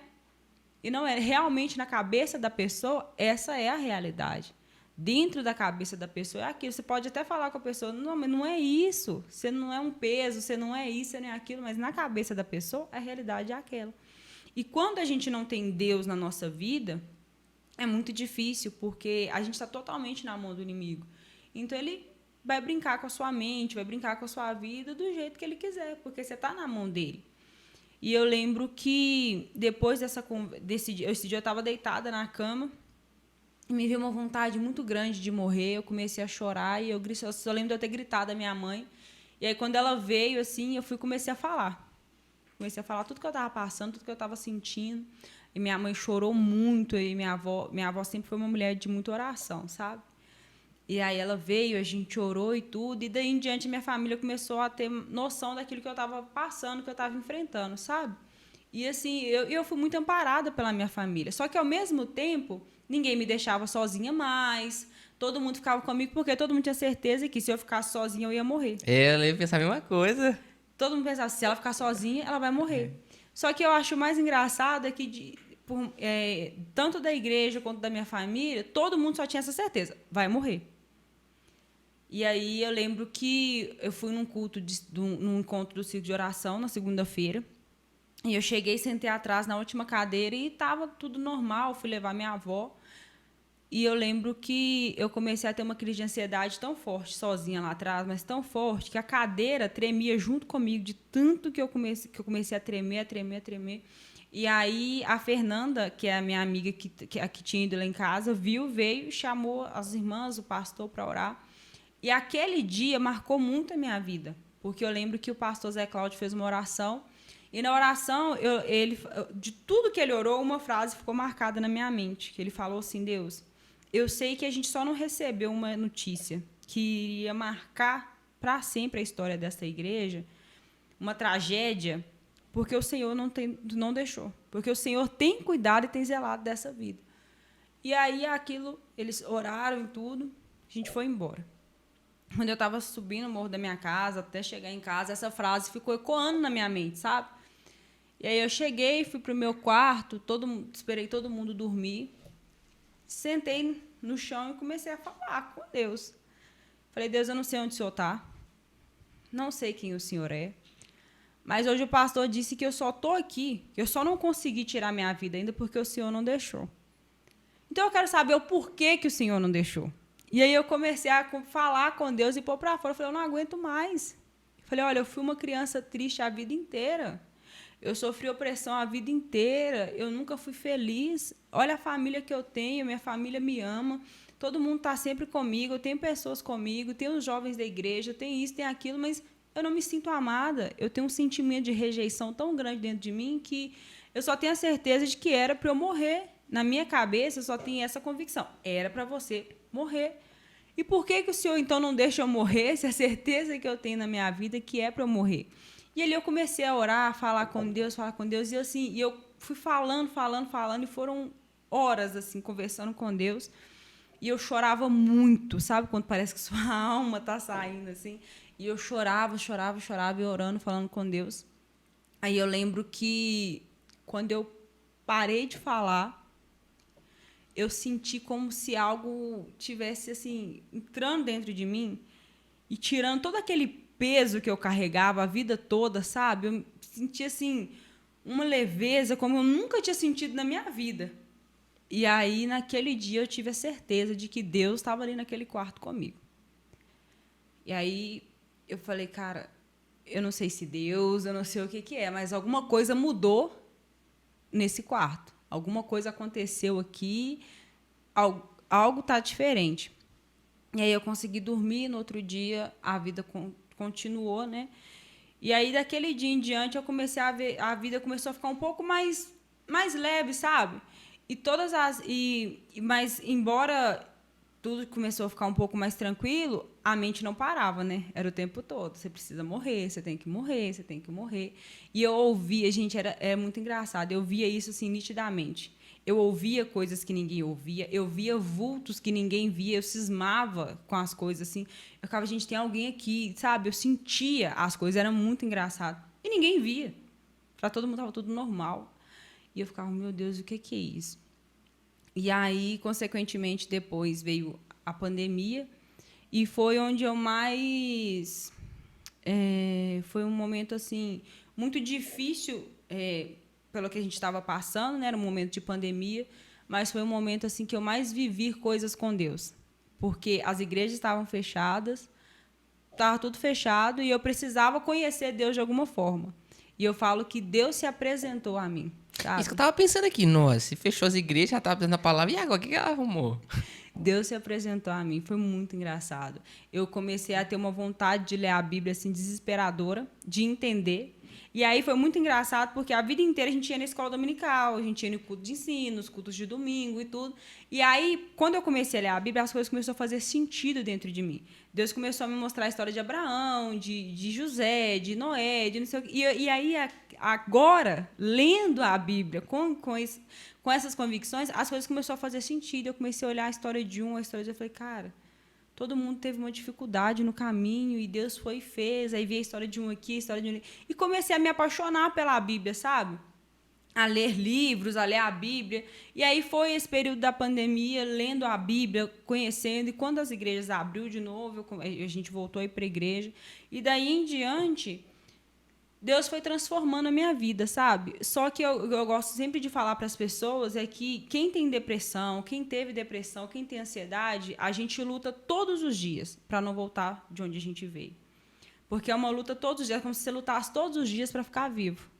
E não é. Realmente, na cabeça da pessoa, essa é a realidade. Dentro da cabeça da pessoa é aquilo. Você pode até falar com a pessoa, não, mas não é isso. Você não é um peso, você não é isso, você não é aquilo. Mas na cabeça da pessoa, a realidade é aquela. E quando a gente não tem Deus na nossa vida, é muito difícil, porque a gente está totalmente na mão do inimigo. Então, ele vai brincar com a sua mente, vai brincar com a sua vida do jeito que ele quiser, porque você está na mão dele. E eu lembro que depois desse dia eu estava deitada na cama, me veio uma vontade muito grande de morrer, eu comecei a chorar e eu só lembro de eu ter gritado à minha mãe. E aí, quando ela veio, assim, comecei a falar. Comecei a falar tudo que eu estava passando, tudo que eu estava sentindo. E minha mãe chorou muito, e minha avó sempre foi uma mulher de muita oração, sabe? E aí ela veio, a gente orou e tudo, e daí em diante minha família começou a ter noção daquilo que eu estava passando, que eu estava enfrentando, sabe? E assim, eu fui muito amparada pela minha família. Só que, ao mesmo tempo, ninguém me deixava sozinha mais. Todo mundo ficava comigo porque todo mundo tinha certeza que se eu ficasse sozinha eu ia morrer. Ela ia pensar a mesma coisa. Todo mundo pensava, se ela ficar sozinha, ela vai morrer. Só que eu acho mais engraçado é que, tanto da igreja quanto da minha família, todo mundo só tinha essa certeza, vai morrer. E aí eu lembro que eu fui num culto, num encontro do ciclo de oração, na segunda-feira. E eu cheguei, sentei atrás na última cadeira e estava tudo normal. Fui levar minha avó. E eu lembro que eu comecei a ter uma crise de ansiedade tão forte, sozinha lá atrás, mas tão forte, que a cadeira tremia junto comigo, de tanto que eu comecei a tremer. E aí a Fernanda, que é a minha amiga que tinha ido lá em casa, veio, chamou as irmãs, o pastor para orar. E aquele dia marcou muito a minha vida, porque eu lembro que o pastor Zé Cláudio fez uma oração, e na oração, de tudo que ele orou, uma frase ficou marcada na minha mente, que ele falou assim, Deus, eu sei que a gente só não recebeu uma notícia que iria marcar para sempre a história dessa igreja, uma tragédia, porque o Senhor não deixou, porque o Senhor tem cuidado e tem zelado dessa vida. E aí eles oraram e tudo, a gente foi embora. Quando eu estava subindo o morro da minha casa, até chegar em casa, essa frase ficou ecoando na minha mente, sabe? E aí eu cheguei, fui para o meu quarto, esperei todo mundo dormir, sentei no chão e comecei a falar com Deus. Falei, Deus, eu não sei onde o Senhor está, não sei quem o Senhor é, mas hoje o pastor disse que eu só estou aqui, que eu só não consegui tirar minha vida ainda porque o Senhor não deixou. Então eu quero saber o porquê que o Senhor não deixou. E aí eu comecei a falar com Deus e pôr para fora. Eu falei, eu não aguento mais. Eu falei, olha, eu fui uma criança triste a vida inteira. Eu sofri opressão a vida inteira. Eu nunca fui feliz. Olha a família que eu tenho, minha família me ama. Todo mundo está sempre comigo, eu tenho pessoas comigo, tenho os jovens da igreja, tem isso, tem aquilo, mas eu não me sinto amada. Eu tenho um sentimento de rejeição tão grande dentro de mim que eu só tenho a certeza de que era para eu morrer. Na minha cabeça, só tem essa convicção. Era para você morrer. E por que o Senhor, então, não deixa eu morrer, se a certeza que eu tenho na minha vida é que é para eu morrer? E ali eu comecei a orar, a falar com Deus, e assim, e eu fui falando, e foram horas, assim, conversando com Deus. E eu chorava muito, sabe? Quando parece que sua alma tá saindo, assim. E eu chorava, e orando, falando com Deus. Aí eu lembro que, quando eu parei de falar, eu senti como se algo tivesse, assim, entrando dentro de mim e tirando todo aquele peso que eu carregava a vida toda, sabe? Eu senti, assim, uma leveza como eu nunca tinha sentido na minha vida. E aí, naquele dia, eu tive a certeza de que Deus estava ali naquele quarto comigo. E aí, eu falei, cara, eu não sei se Deus, eu não sei o que é, mas alguma coisa mudou nesse quarto. Alguma coisa aconteceu aqui, algo está diferente. E aí eu consegui dormir, no outro dia a vida continuou, né? E aí, daquele dia em diante, eu comecei a ver, a vida começou a ficar um pouco mais leve, sabe? Mas embora tudo começou a ficar um pouco mais tranquilo, a mente não parava, né? Era o tempo todo. Você precisa morrer, você tem que morrer, você tem que morrer. E eu ouvia, gente, era muito engraçado. Eu via isso assim nitidamente. Eu ouvia coisas que ninguém ouvia, eu via vultos que ninguém via, eu cismava com as coisas assim. Eu ficava, gente, tem alguém aqui, sabe? Eu sentia as coisas, era muito engraçado. E ninguém via. Para todo mundo estava tudo normal. E eu ficava, meu Deus, o que é isso? E aí, consequentemente, depois veio a pandemia e foi onde eu mais... foi um momento assim muito difícil, pelo que a gente estava passando, né? Era um momento de pandemia, mas foi um momento assim que eu mais vivi coisas com Deus, porque as igrejas estavam fechadas, estava tudo fechado e eu precisava conhecer Deus de alguma forma. E eu falo que Deus se apresentou a mim. Sabe? Isso que eu tava pensando aqui, nossa, se fechou as igrejas, já tava dando a palavra, e agora, o que ela arrumou? Deus se apresentou a mim, foi muito engraçado. Eu comecei a ter uma vontade de ler a Bíblia assim desesperadora, de entender. E aí foi muito engraçado, porque a vida inteira a gente ia na escola dominical, a gente ia no culto de ensino, nos cultos de domingo e tudo. E aí, quando eu comecei a ler a Bíblia, as coisas começaram a fazer sentido dentro de mim. Deus começou a me mostrar a história de Abraão, de José, de Noé, de não sei o quê. E aí, agora, lendo a Bíblia com essas convicções, as coisas começaram a fazer sentido. Eu comecei a olhar a história de um, a história de outro. Eu falei, cara, todo mundo teve uma dificuldade no caminho e Deus foi e fez. Aí vi a história de um aqui, a história de um ali. E comecei a me apaixonar pela Bíblia, sabe? A ler livros, a ler a Bíblia. E aí foi esse período da pandemia, lendo a Bíblia, conhecendo. E quando as igrejas abriu de novo, a gente voltou a ir para a igreja. E daí em diante, Deus foi transformando a minha vida, sabe? Só que eu gosto sempre de falar para as pessoas é que quem tem depressão, quem teve depressão, quem tem ansiedade, a gente luta todos os dias para não voltar de onde a gente veio. Porque é uma luta todos os dias, como se você lutasse todos os dias para ficar vivo,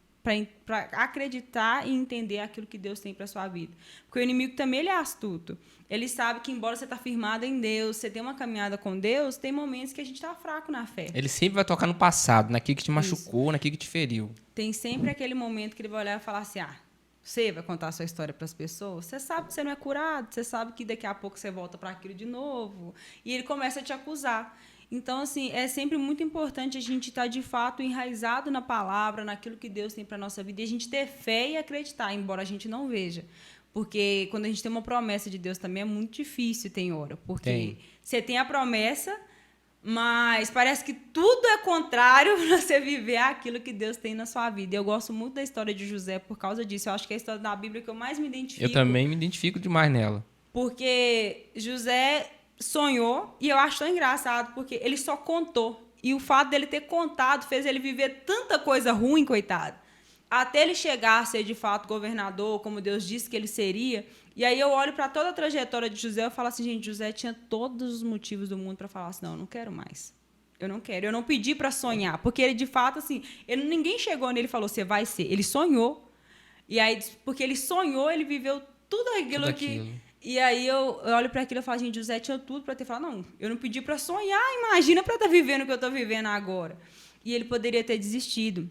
para acreditar e entender aquilo que Deus tem para a sua vida. Porque o inimigo também ele é astuto. Ele sabe que, embora você está firmado em Deus, você tem uma caminhada com Deus, tem momentos que a gente está fraco na fé. Ele sempre vai tocar no passado, naquilo que te machucou, naquilo que te feriu. Tem sempre aquele momento que ele vai olhar e falar assim, você vai contar a sua história para as pessoas? Você sabe que você não é curado, você sabe que daqui a pouco você volta para aquilo de novo. E ele começa a te acusar. Então, assim, é sempre muito importante a gente estar, de fato, enraizado na palavra, naquilo que Deus tem para a nossa vida, e a gente ter fé e acreditar, embora a gente não veja. Porque quando a gente tem uma promessa de Deus também é muito difícil, tem hora. Porque você tem a promessa, mas parece que tudo é contrário para você viver aquilo que Deus tem na sua vida. E eu gosto muito da história de José por causa disso. Eu acho que é a história da Bíblia que eu mais me identifico. Eu também me identifico demais nela. Porque José sonhou, e eu acho tão engraçado, porque ele só contou. E o fato dele ter contado fez ele viver tanta coisa ruim, coitado. Até ele chegar a ser, de fato, governador, como Deus disse que ele seria. E aí eu olho para toda a trajetória de José e falo assim, gente, José tinha todos os motivos do mundo para falar assim, não, eu não quero mais. Eu não quero. Eu não pedi para sonhar. Porque ele, de fato, assim, ninguém chegou nele e falou, você vai ser. Ele sonhou. E aí, porque ele sonhou, ele viveu tudo aquilo que... E aí eu olho para aquilo e falo, gente, José tinha tudo para ter falado, não, eu não pedi para sonhar, imagina para estar vivendo o que eu estou vivendo agora. E ele poderia ter desistido.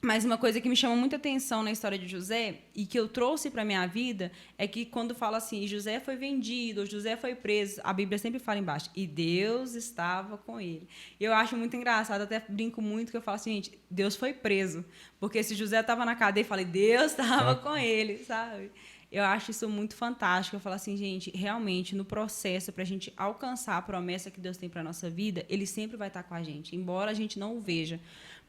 Mas uma coisa que me chama muita atenção na história de José e que eu trouxe para a minha vida é que quando fala assim, José foi vendido, José foi preso, a Bíblia sempre fala embaixo, e Deus estava com ele. E eu acho muito engraçado, até brinco muito, que eu falo assim, gente, Deus foi preso. Porque se José estava na cadeia, eu falei, Deus estava com ele, sabe? Eu acho isso muito fantástico. Eu falo assim, gente, realmente, no processo, para a gente alcançar a promessa que Deus tem para a nossa vida, ele sempre vai estar com a gente, embora a gente não o veja.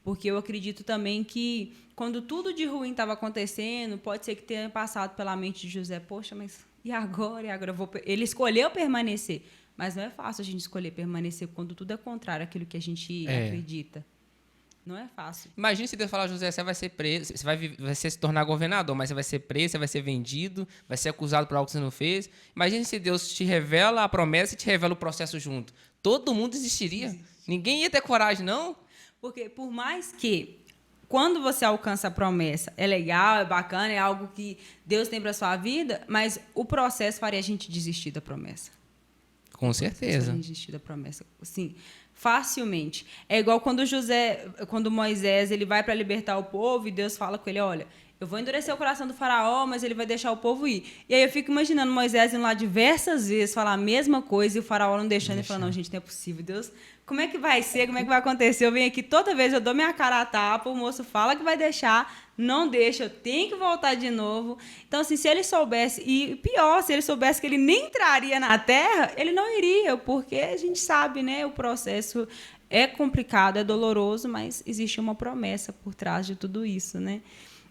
Porque eu acredito também que, quando tudo de ruim estava acontecendo, pode ser que tenha passado pela mente de José, poxa, mas e agora? E agora? Ele escolheu permanecer, mas não é fácil a gente escolher permanecer quando tudo é contrário àquilo que a gente acredita. Não é fácil. Imagina se Deus falar, José, você vai ser preso, você vai se tornar governador, mas você vai ser preso, você vai ser vendido, vai ser acusado por algo que você não fez. Imagina se Deus te revela a promessa e te revela o processo junto. Todo mundo desistiria. Ninguém ia ter coragem, não? Porque por mais que, quando você alcança a promessa, é legal, é bacana, é algo que Deus tem para a sua vida, mas o processo faria a gente desistir da promessa. Com certeza. A gente desistir da promessa, sim, facilmente. É igual quando Moisés ele vai para libertar o povo e Deus fala com ele, olha, eu vou endurecer o coração do faraó, mas ele vai deixar o povo ir. E aí eu fico imaginando Moisés indo lá diversas vezes falar a mesma coisa e o faraó não deixando. Ele falando, não, gente, não é possível. Deus, como é que vai ser? Como é que vai acontecer? Eu venho aqui toda vez, eu dou minha cara a tapa, o moço fala que vai deixar, não deixa, eu tenho que voltar de novo. Então, assim, se ele soubesse, e pior, se ele soubesse que ele nem entraria na terra, ele não iria, porque a gente sabe, né, o processo é complicado, é doloroso, mas existe uma promessa por trás de tudo isso, né?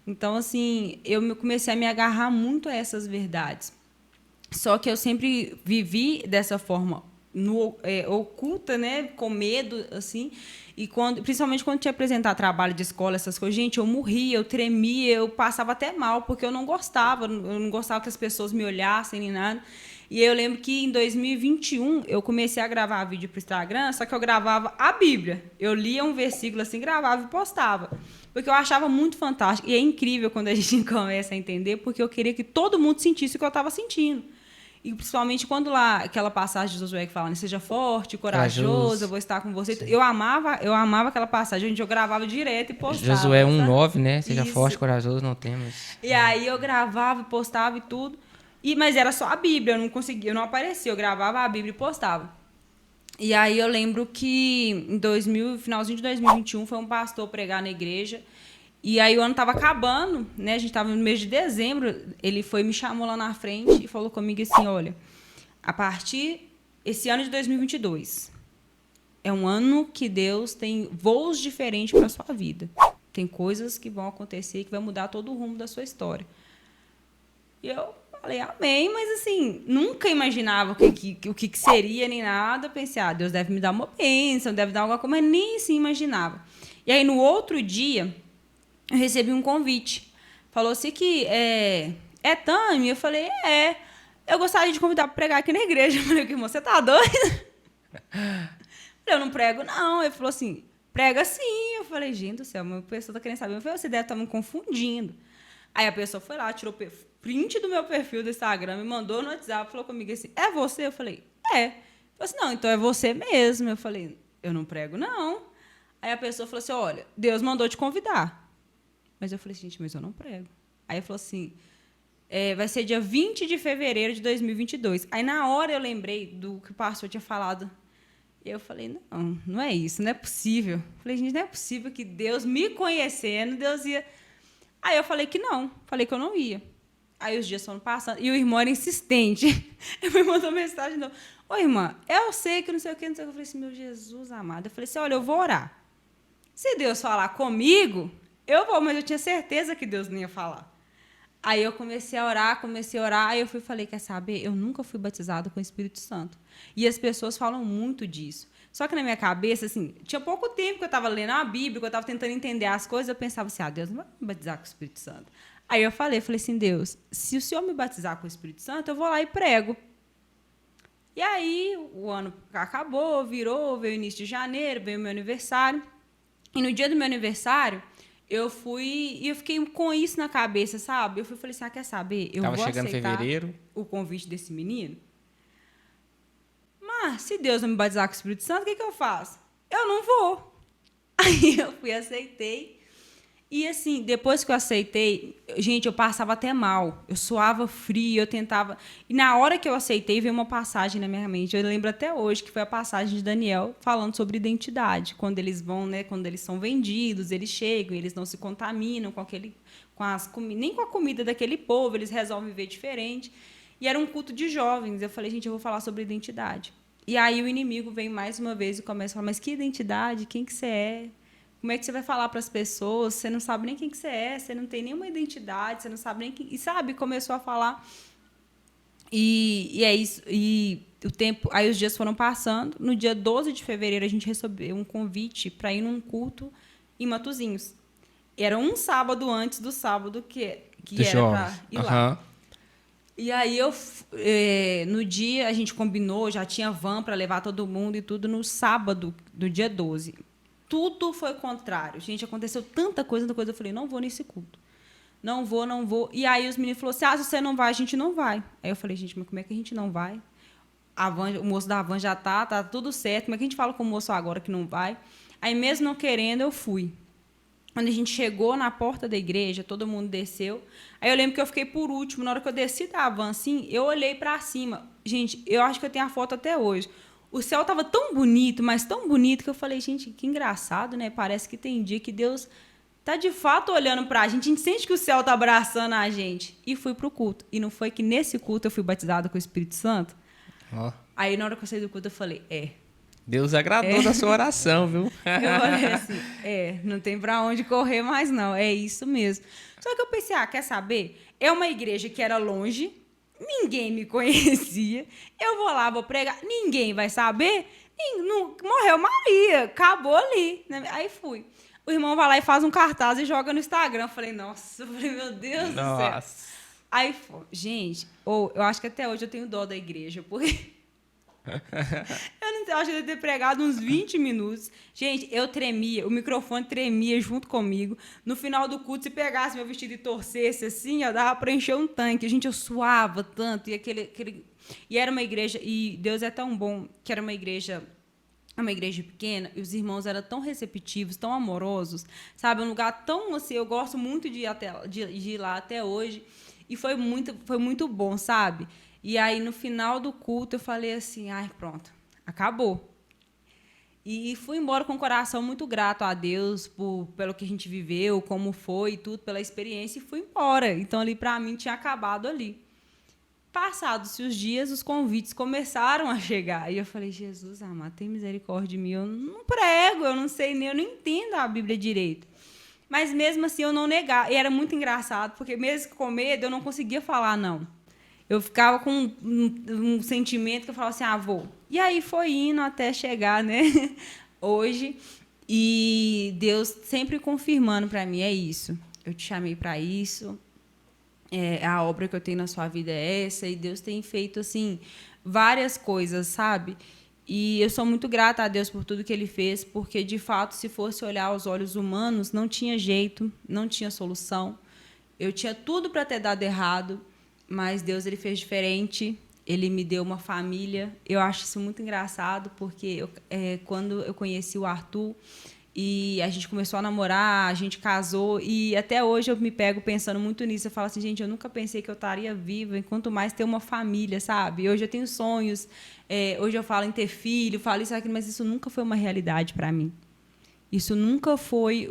Então, assim, eu comecei a me agarrar muito a essas verdades. Só que eu sempre vivi dessa forma oculta, né, com medo, assim, e principalmente quando tinha que apresentar trabalho de escola, essas coisas, gente, eu morria, eu tremia, eu passava até mal, porque eu não gostava que as pessoas me olhassem nem nada. E eu lembro que em 2021 eu comecei a gravar vídeo para o Instagram, só que eu gravava a Bíblia. Eu lia um versículo assim, gravava e postava. Porque eu achava muito fantástico. E é incrível quando a gente começa a entender, porque eu queria que todo mundo sentisse o que eu estava sentindo. E principalmente quando lá, aquela passagem de Josué que fala, né, seja forte, corajoso, eu vou estar com você. Sim. Eu amava aquela passagem, gente, eu gravava direto e postava. Josué 1:9, né? Seja forte, corajoso, não temas. E aí eu gravava, postava e tudo. Mas era só a Bíblia, eu não conseguia, eu não aparecia, eu gravava a Bíblia e postava. E aí eu lembro que finalzinho de 2021 foi um pastor pregar na igreja. E aí o ano estava acabando, né? A gente estava no mês de dezembro. Ele me chamou lá na frente e falou comigo assim, olha, a partir esse ano de 2022 é um ano que Deus tem voos diferentes para a sua vida. Tem coisas que vão acontecer que vai mudar todo o rumo da sua história. E eu falei, amém, mas assim, nunca imaginava o que seria nem nada. Pensei, Deus deve me dar uma bênção, deve dar alguma coisa, mas nem assim imaginava. E aí no outro dia eu recebi um convite. Falou assim que Tami? Eu falei, eu gostaria de convidar para pregar aqui na igreja. Eu falei, irmão, você tá doido? Eu não prego, não. Ele falou assim, prega sim. Eu falei, gente do céu, uma pessoa tá querendo saber. Eu falei, você deve estar me confundindo. Aí a pessoa foi lá, tirou print do meu perfil do Instagram, me mandou no WhatsApp, falou comigo assim, é você? Eu falei, é. Ele falou assim, não, então é você mesmo. Eu falei, eu não prego, não. Aí a pessoa falou assim, olha, Deus mandou te convidar. Mas eu falei, gente, mas eu não prego. Aí ele falou assim, vai ser dia 20 de fevereiro de 2022. Aí, na hora, eu lembrei do que o pastor tinha falado. E eu falei, não é isso, não é possível. Eu falei, gente, não é possível que Deus, me conhecendo, Deus ia... Aí eu falei que não, falei que eu não ia. Aí os dias foram passando, e o irmão era insistente. Ele me mandou mensagem, não. Ô, irmã, eu sei que não sei o que, não sei o que. Eu falei assim, meu Jesus amado. Eu falei assim, olha, eu vou orar. Se Deus falar comigo... eu vou, mas eu tinha certeza que Deus não ia falar. Aí eu comecei a orar, aí eu falei, quer saber? Eu nunca fui batizada com o Espírito Santo. E as pessoas falam muito disso. Só que na minha cabeça, assim, tinha pouco tempo que eu estava lendo a Bíblia, que eu estava tentando entender as coisas, eu pensava assim, Deus não vai me batizar com o Espírito Santo. Aí eu falei assim, Deus, se o Senhor me batizar com o Espírito Santo, eu vou lá e prego. E aí o ano acabou, veio o início de janeiro, veio o meu aniversário. E no dia do meu aniversário, eu fiquei com isso na cabeça, sabe? Eu falei assim, quer saber? Eu vou aceitar fevereiro. O convite desse menino. Mas, se Deus não me batizar com o Espírito Santo, o que eu faço? Eu não vou. Aí eu aceitei. E, assim, depois que eu aceitei, gente, eu passava até mal. Eu suava frio, eu tentava... E na hora que eu aceitei, veio uma passagem na minha mente. Eu lembro até hoje que foi a passagem de Daniel falando sobre identidade. Quando eles vão, né, quando eles são vendidos, eles chegam, eles não se contaminam nem com a comida daquele povo, eles resolvem viver diferente. E era um culto de jovens. Eu falei, gente, eu vou falar sobre identidade. E aí o inimigo vem mais uma vez e começa a falar, mas que identidade? Quem que você é? Como é que você vai falar para as pessoas? Você não sabe nem quem que você é, você não tem nenhuma identidade, você não sabe nem quem... E, sabe, começou a falar. E é isso. E o tempo... Aí os dias foram passando. No dia 12 de fevereiro, a gente recebeu um convite para ir num culto em Matosinhos. Era um sábado antes do sábado que era para ir lá. E aí, no dia, a gente combinou, já tinha van para levar todo mundo e tudo, no sábado, do dia 12. Tudo foi contrário. Gente, aconteceu tanta coisa. Eu falei, não vou nesse culto. Não vou. E aí os meninos falaram assim, se você não vai, a gente não vai. Aí eu falei, gente, mas como é que a gente não vai? O moço da van já tá tudo certo. Como é que a gente fala com o moço agora que não vai? Aí, mesmo não querendo, eu fui. Quando a gente chegou na porta da igreja, todo mundo desceu. Aí eu lembro que eu fiquei por último. Na hora que eu desci da van, assim, eu olhei para cima. Gente, eu acho que eu tenho a foto até hoje. O céu estava tão bonito, mas tão bonito, que eu falei, gente, que engraçado, né? Parece que tem dia que Deus tá de fato olhando para a gente sente que o céu tá abraçando a gente. E fui pro culto. E não foi que nesse culto eu fui batizada com o Espírito Santo? Aí, na hora que eu saí do culto, eu falei, Deus agradou da sua oração, viu? Eu falei assim, não tem para onde correr mais, não. É isso mesmo. Só que eu pensei, quer saber? É uma igreja que era longe, ninguém me conhecia. Eu vou lá, vou pregar, ninguém vai saber. Morreu Maria, acabou ali. Aí fui. O irmão vai lá e faz um cartaz e joga no Instagram. Eu falei, meu Deus do céu. Aí, gente, eu acho que até hoje eu tenho dó da igreja, porque... eu não sei, eu acho que eu ia ter pregado uns 20 minutos. Gente, eu tremia, o microfone tremia junto comigo. No final do culto, se pegasse meu vestido e torcesse assim, eu dava para encher um tanque. Gente, eu suava tanto. E era uma igreja, e Deus é tão bom, que era uma igreja pequena, e os irmãos eram tão receptivos, tão amorosos, sabe? Um lugar tão assim, eu gosto muito de ir lá até hoje. E foi muito bom, sabe? E aí, no final do culto, eu falei assim, pronto, acabou. E fui embora com o coração muito grato a Deus pelo que a gente viveu, como foi, tudo, pela experiência, e fui embora. Então, ali, para mim, tinha acabado ali. Passados-se os dias, os convites começaram a chegar. E eu falei, Jesus amado, tem misericórdia de mim. Eu não prego, eu não sei, eu não entendo a Bíblia direito. Mas, mesmo assim, eu não negava. E era muito engraçado, porque mesmo com medo, eu não conseguia falar não. Eu ficava com um sentimento que eu falava assim, vou. E aí foi indo até chegar, né? Hoje. E Deus sempre confirmando para mim, é isso. Eu te chamei para isso. A obra que eu tenho na sua vida é essa. E Deus tem feito, assim, várias coisas, sabe? E eu sou muito grata a Deus por tudo que Ele fez, porque, de fato, se fosse olhar aos olhos humanos, não tinha jeito, não tinha solução. Eu tinha tudo para ter dado errado, mas Deus, Ele fez diferente. Ele me deu uma família. Eu acho isso muito engraçado, porque quando eu conheci o Arthur e a gente começou a namorar, a gente casou, e até hoje eu me pego pensando muito nisso. Eu falo assim, gente, eu nunca pensei que eu estaria viva, enquanto mais ter uma família, sabe? Hoje eu tenho sonhos, hoje eu falo em ter filho, falo isso, aquilo, mas isso nunca foi uma realidade para mim. Isso nunca foi,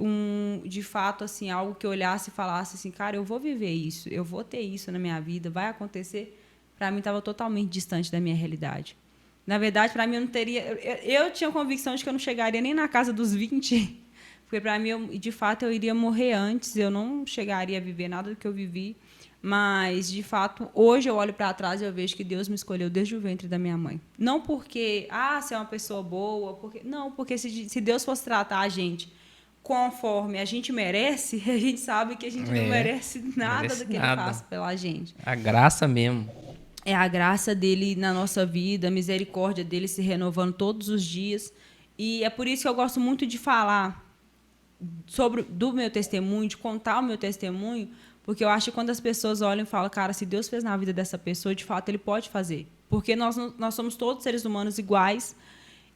de fato, assim, algo que eu olhasse e falasse assim, cara, eu vou viver isso, eu vou ter isso na minha vida, vai acontecer. Para mim, estava totalmente distante da minha realidade. Na verdade, para mim, eu não teria... Eu tinha convicção de que eu não chegaria nem na casa dos 20, porque, para mim, de fato, eu iria morrer antes, eu não chegaria a viver nada do que eu vivi, mas, de fato, hoje eu olho para trás e eu vejo que Deus me escolheu desde o ventre da minha mãe. Não porque, você é uma pessoa boa, porque se Deus fosse tratar a gente conforme a gente merece, a gente sabe que a gente não merece nada do que Ele faz pela gente. A graça mesmo. É a graça dele na nossa vida, a misericórdia dele se renovando todos os dias. E é por isso que eu gosto muito de falar do meu testemunho, de contar o meu testemunho, porque eu acho que quando as pessoas olham e falam, cara, se Deus fez na vida dessa pessoa, de fato, Ele pode fazer. Porque nós somos todos seres humanos iguais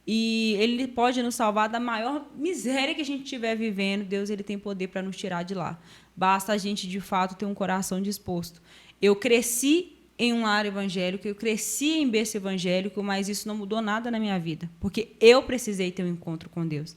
E ele pode nos salvar da maior miséria que a gente estiver vivendo. Deus, ele tem poder para nos tirar de lá. Basta a gente, de fato, ter um coração disposto. Eu cresci em um lar evangélico, eu cresci em berço evangélico, mas isso não mudou nada na minha vida, porque eu precisei ter um encontro com Deus.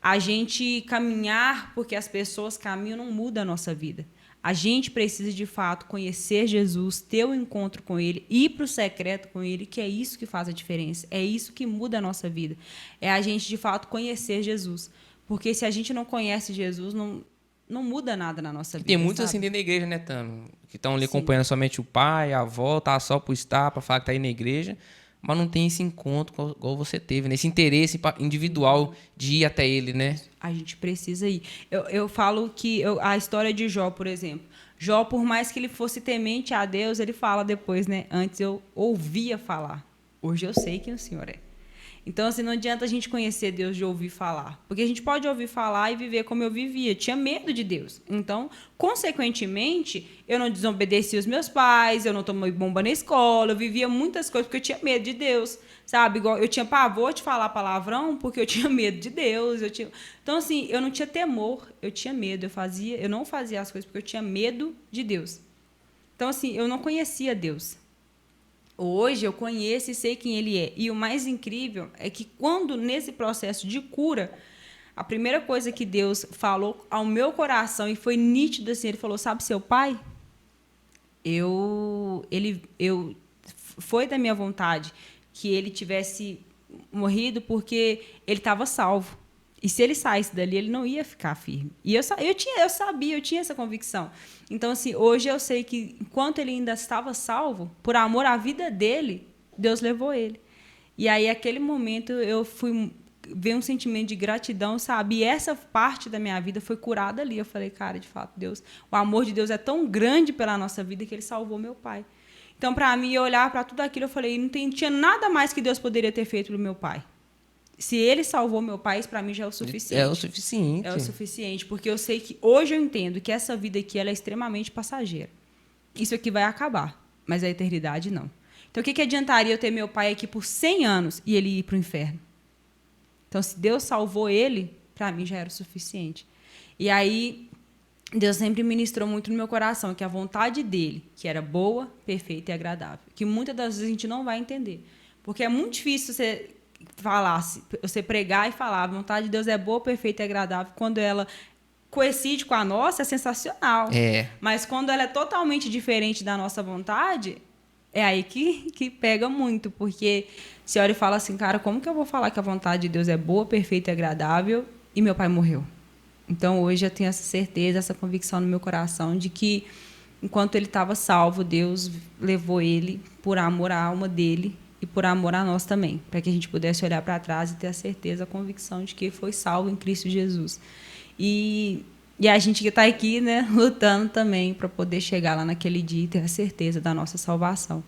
A gente caminhar porque as pessoas caminham não muda a nossa vida. A gente precisa, de fato, conhecer Jesus, ter um encontro com Ele, ir para o secreto com Ele, que é isso que faz a diferença. É isso que muda a nossa vida. É a gente, de fato, conhecer Jesus. Porque se a gente não conhece Jesus, não muda nada na nossa vida. Tem muitos sabe? assim dentro da igreja, né, Tano? Que estão ali Sim. acompanhando somente o pai, a avó, tá só por estar, para falar que tá aí na igreja, mas não tem esse encontro igual você teve, né? Esse interesse individual de ir até ele, né? A gente precisa ir. Eu falo que a história de Jó, por exemplo. Jó, por mais que ele fosse temente a Deus, ele fala depois, né? Antes eu ouvia falar. Hoje eu sei quem o Senhor é. Então, assim, não adianta a gente conhecer Deus de ouvir falar. Porque a gente pode ouvir falar e viver como eu vivia. Tinha medo de Deus. Então, consequentemente, eu não desobedeci os meus pais, eu não tomei bomba na escola, eu vivia muitas coisas porque eu tinha medo de Deus. Sabe? Igual eu tinha pavor de falar palavrão porque eu tinha medo de Deus. Então, assim, eu não tinha temor, eu tinha medo. Eu não fazia as coisas porque eu tinha medo de Deus. Então, assim, eu não conhecia Deus. Hoje eu conheço e sei quem ele é. E o mais incrível é que quando, nesse processo de cura, a primeira coisa que Deus falou ao meu coração, e foi nítido assim, ele falou, sabe seu pai? Foi da minha vontade que ele tivesse morrido porque ele estava salvo. E se ele saísse dali, ele não ia ficar firme. E eu sabia, eu tinha essa convicção. Então, assim, hoje eu sei que, enquanto ele ainda estava salvo, por amor à vida dele, Deus levou ele. E aí, naquele momento, veio um sentimento de gratidão, sabe? E essa parte da minha vida foi curada ali. Eu falei, cara, de fato, Deus, o amor de Deus é tão grande pela nossa vida que ele salvou meu pai. Então, para mim, eu olhar para tudo aquilo, eu falei, tinha nada mais que Deus poderia ter feito pelo meu pai. Se ele salvou meu pai, isso para mim já é o suficiente. É o suficiente. É o suficiente, porque eu sei que hoje eu entendo que essa vida aqui ela é extremamente passageira. Isso aqui vai acabar, mas a eternidade não. Então, o que adiantaria eu ter meu pai aqui por 100 anos e ele ir para o inferno? Então, se Deus salvou ele, para mim já era o suficiente. E aí, Deus sempre ministrou muito no meu coração que a vontade dele, que era boa, perfeita e agradável, que muitas das vezes a gente não vai entender. Porque é muito difícil você pregar e falar a vontade de Deus é boa, perfeita e agradável. Quando ela coincide com a nossa, é sensacional. Mas quando ela é totalmente diferente da nossa vontade, é aí que pega muito. Porque você olha e fala assim, cara, como que eu vou falar que a vontade de Deus é boa, perfeita e agradável e meu pai morreu? Então, hoje eu tenho essa certeza, essa convicção no meu coração de que, enquanto ele estava salvo, Deus levou ele por amor à alma dele e por amor a nós também, para que a gente pudesse olhar para trás e ter a certeza, a convicção de que foi salvo em Cristo Jesus. E a gente que está aqui, né, lutando também para poder chegar lá naquele dia e ter a certeza da nossa salvação.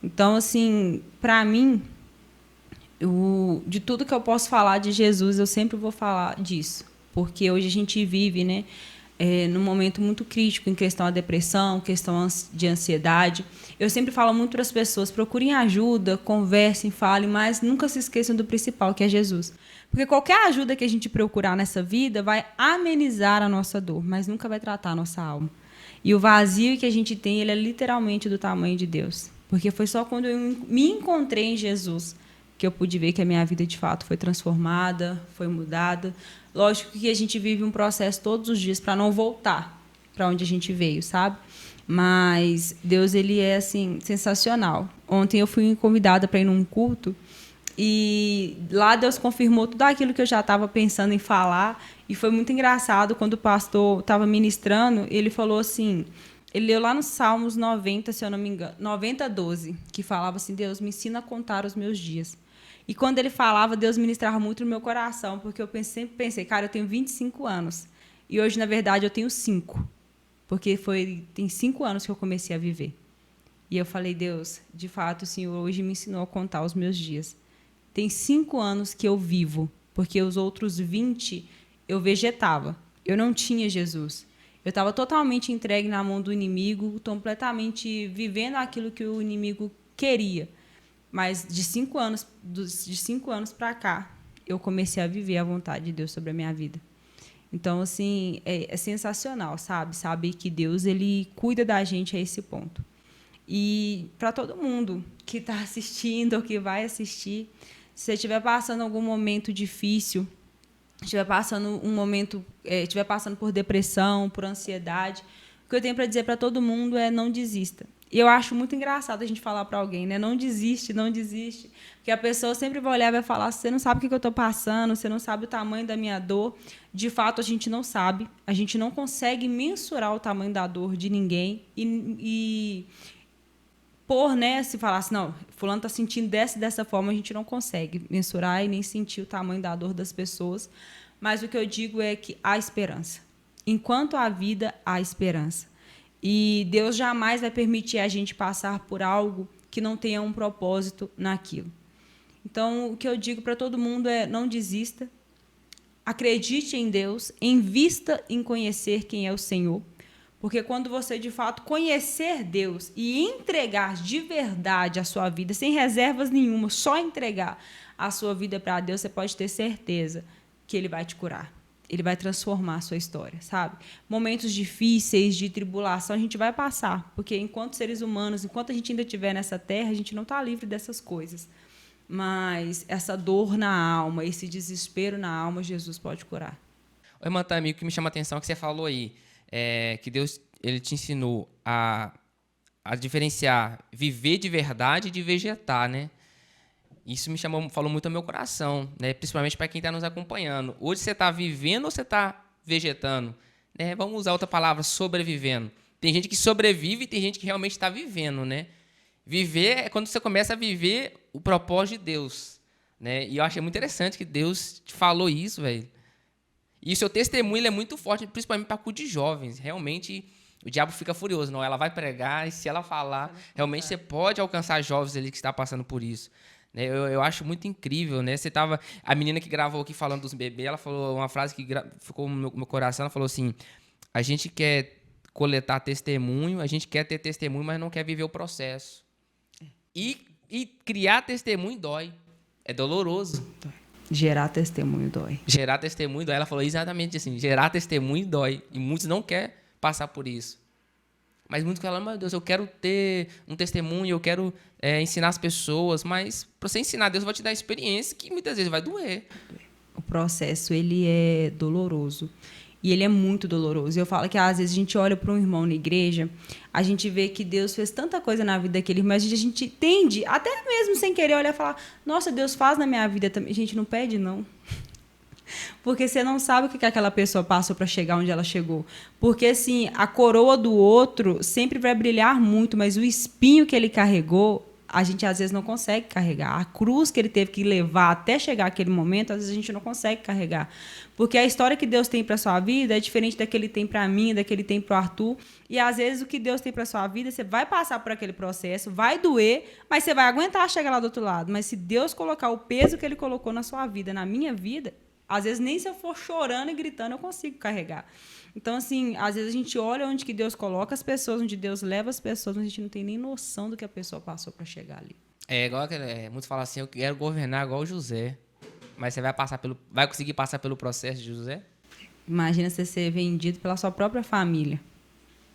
Então, assim, para mim, de tudo que eu posso falar de Jesus, eu sempre vou falar disso, porque hoje a gente vive, né, num momento muito crítico em questão à depressão, questão de ansiedade. Eu sempre falo muito para as pessoas, procurem ajuda, conversem, falem, mas nunca se esqueçam do principal, que é Jesus. Porque qualquer ajuda que a gente procurar nessa vida vai amenizar a nossa dor, mas nunca vai tratar a nossa alma. E o vazio que a gente tem, ele é literalmente do tamanho de Deus. Porque foi só quando eu me encontrei em Jesus que eu pude ver que a minha vida, de fato, foi transformada, foi mudada. Lógico que a gente vive um processo todos os dias para não voltar para onde a gente veio, sabe? Mas Deus, ele é, assim, sensacional. Ontem eu fui convidada para ir num culto e lá Deus confirmou tudo aquilo que eu já estava pensando em falar. E foi muito engraçado quando o pastor estava ministrando, ele falou assim, ele leu lá nos Salmos 90, se eu não me engano, 90, 12, que falava assim, Deus, me ensina a contar os meus dias. E quando ele falava, Deus ministrava muito no meu coração, porque eu sempre pensei, cara, eu tenho 25 anos. E hoje, na verdade, eu tenho 5. Porque tem 5 anos que eu comecei a viver. E eu falei, Deus, de fato, o Senhor hoje me ensinou a contar os meus dias. Tem 5 anos que eu vivo, porque os outros 20 eu vegetava. Eu não tinha Jesus. Eu estava totalmente entregue na mão do inimigo, completamente vivendo aquilo que o inimigo queria. Mas de 5 anos para cá, eu comecei a viver a vontade de Deus sobre a minha vida. Então, assim, é sensacional, sabe? Saber que Deus, ele cuida da gente a esse ponto. E para todo mundo que está assistindo ou que vai assistir, se você estiver passando algum momento difícil, estiver passando estiver passando por depressão, por ansiedade, o que eu tenho para dizer para todo mundo é não desista. E eu acho muito engraçado a gente falar para alguém, né? Não desiste, não desiste. Porque a pessoa sempre vai olhar e vai falar, você não sabe o que eu estou passando, você não sabe o tamanho da minha dor. De fato, a gente não sabe. A gente não consegue mensurar o tamanho da dor de ninguém. Se falasse, não, fulano está sentindo dessa forma, a gente não consegue mensurar e nem sentir o tamanho da dor das pessoas. Mas o que eu digo é que há esperança. Enquanto há vida, há esperança. E Deus jamais vai permitir a gente passar por algo que não tenha um propósito naquilo. Então, o que eu digo para todo mundo é não desista, acredite em Deus, invista em conhecer quem é o Senhor, porque quando você, de fato, conhecer Deus e entregar de verdade a sua vida, sem reservas nenhuma, só entregar a sua vida para Deus, você pode ter certeza que Ele vai te curar. Ele vai transformar a sua história, sabe? Momentos difíceis, de tribulação, a gente vai passar, porque enquanto seres humanos, enquanto a gente ainda estiver nessa terra, a gente não está livre dessas coisas. Mas essa dor na alma, esse desespero na alma, Jesus pode curar. Oi, Manta, amigo, o que me chama a atenção é que você falou aí, que Deus ele te ensinou a diferenciar viver de verdade de vegetar, né? Isso falou muito ao meu coração, né? Principalmente para quem está nos acompanhando. Hoje você está vivendo ou você está vegetando? Né? Vamos usar outra palavra, sobrevivendo. Tem gente que sobrevive e tem gente que realmente está vivendo, né? Viver é quando você começa a viver o propósito de Deus, né? E eu achei muito interessante que Deus te falou isso, velho. E o seu testemunho ele é muito forte, principalmente para cuidar de jovens. Realmente, o diabo fica furioso. Não, ela vai pregar e se ela falar, realmente você pode alcançar jovens ali que estão passando por isso. Eu acho muito incrível, né? A menina que gravou aqui falando dos bebês, ela falou uma frase que ficou no meu coração, ela falou assim, a gente quer coletar testemunho, a gente quer ter testemunho, mas não quer viver o processo. E criar testemunho dói. É doloroso. Gerar testemunho dói. Gerar testemunho dói. Ela falou exatamente assim, gerar testemunho dói. E muitos não querem passar por isso. Mas muitos falam, meu Deus, eu quero ter um testemunho, eu quero ensinar as pessoas, mas para você ensinar, Deus vai te dar experiência que muitas vezes vai doer. O processo, ele é doloroso. E ele é muito doloroso. Eu falo que às vezes a gente olha para um irmão na igreja, a gente vê que Deus fez tanta coisa na vida daquele irmão, mas a gente tende, até mesmo sem querer, olhar e falar, nossa, Deus faz na minha vida também. Gente, não pede, não. Porque você não sabe o que aquela pessoa passou para chegar onde ela chegou. Porque, assim, a coroa do outro sempre vai brilhar muito, mas o espinho que ele carregou, a gente às vezes não consegue carregar. A cruz que ele teve que levar até chegar aquele momento, às vezes a gente não consegue carregar. Porque a história que Deus tem para sua vida é diferente da que ele tem para mim, da que ele tem para o Arthur. E às vezes o que Deus tem para sua vida, você vai passar por aquele processo, vai doer, mas você vai aguentar chegar lá do outro lado. Mas se Deus colocar o peso que ele colocou na sua vida, na minha vida, às vezes nem se eu for chorando e gritando eu consigo carregar. Então, assim, às vezes a gente olha onde que Deus coloca as pessoas, onde Deus leva as pessoas, mas a gente não tem nem noção do que a pessoa passou para chegar ali. Igual muitos falam assim, eu quero governar igual o José. Mas você vai conseguir passar pelo processo de José? Imagina você ser vendido pela sua própria família.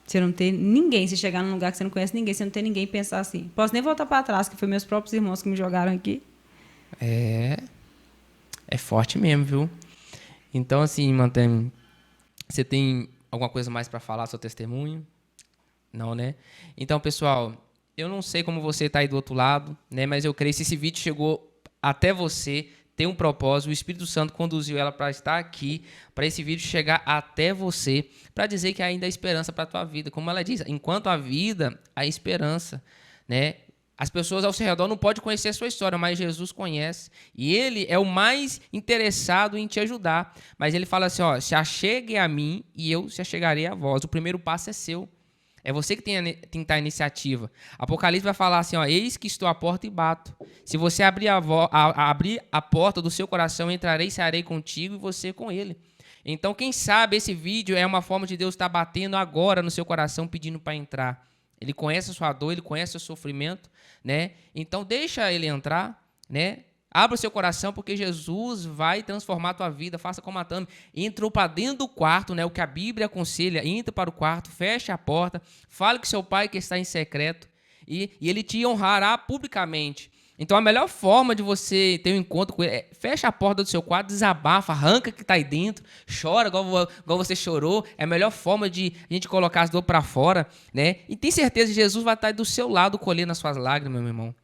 Você não ter ninguém, você chegar num lugar que você não conhece ninguém, você não tem ninguém pensar assim. Posso nem voltar para trás, que foi meus próprios irmãos que me jogaram aqui. É forte mesmo, viu? Então, assim, Mantém, você tem alguma coisa mais para falar, seu testemunho? Não, né? Então, pessoal, eu não sei como você está aí do outro lado, né? Mas eu creio que se esse vídeo chegou até você, tem um propósito, o Espírito Santo conduziu ela para estar aqui, para esse vídeo chegar até você, para dizer que ainda há esperança para a tua vida. Como ela diz, enquanto há vida, há esperança, né? As pessoas ao seu redor não podem conhecer a sua história, mas Jesus conhece. E Ele é o mais interessado em te ajudar. Mas Ele fala assim, se achegue a mim e eu se achegarei a vós. O primeiro passo é seu. É você que tem que estar a iniciativa. Apocalipse vai falar assim, eis que estou à porta e bato. Se você abrir a porta do seu coração, entrarei e sairei contigo e você com Ele. Então, quem sabe esse vídeo é uma forma de Deus estar batendo agora no seu coração, pedindo para entrar. Ele conhece a sua dor, Ele conhece o seu sofrimento, né? Então deixa ele entrar, né? Abra o seu coração, porque Jesus vai transformar a tua vida. Faça como a Tami. Entrou para dentro do quarto, né? O que a Bíblia aconselha. Entra para o quarto, fecha a porta, fale com seu pai que está em secreto e ele te honrará publicamente. Então, a melhor forma de você ter um encontro com ele é fecha a porta do seu quarto, desabafa, arranca o que está aí dentro, chora igual você chorou. É a melhor forma de a gente colocar as dores para fora, né? E tem certeza que Jesus vai estar aí do seu lado colhendo as suas lágrimas, meu irmão.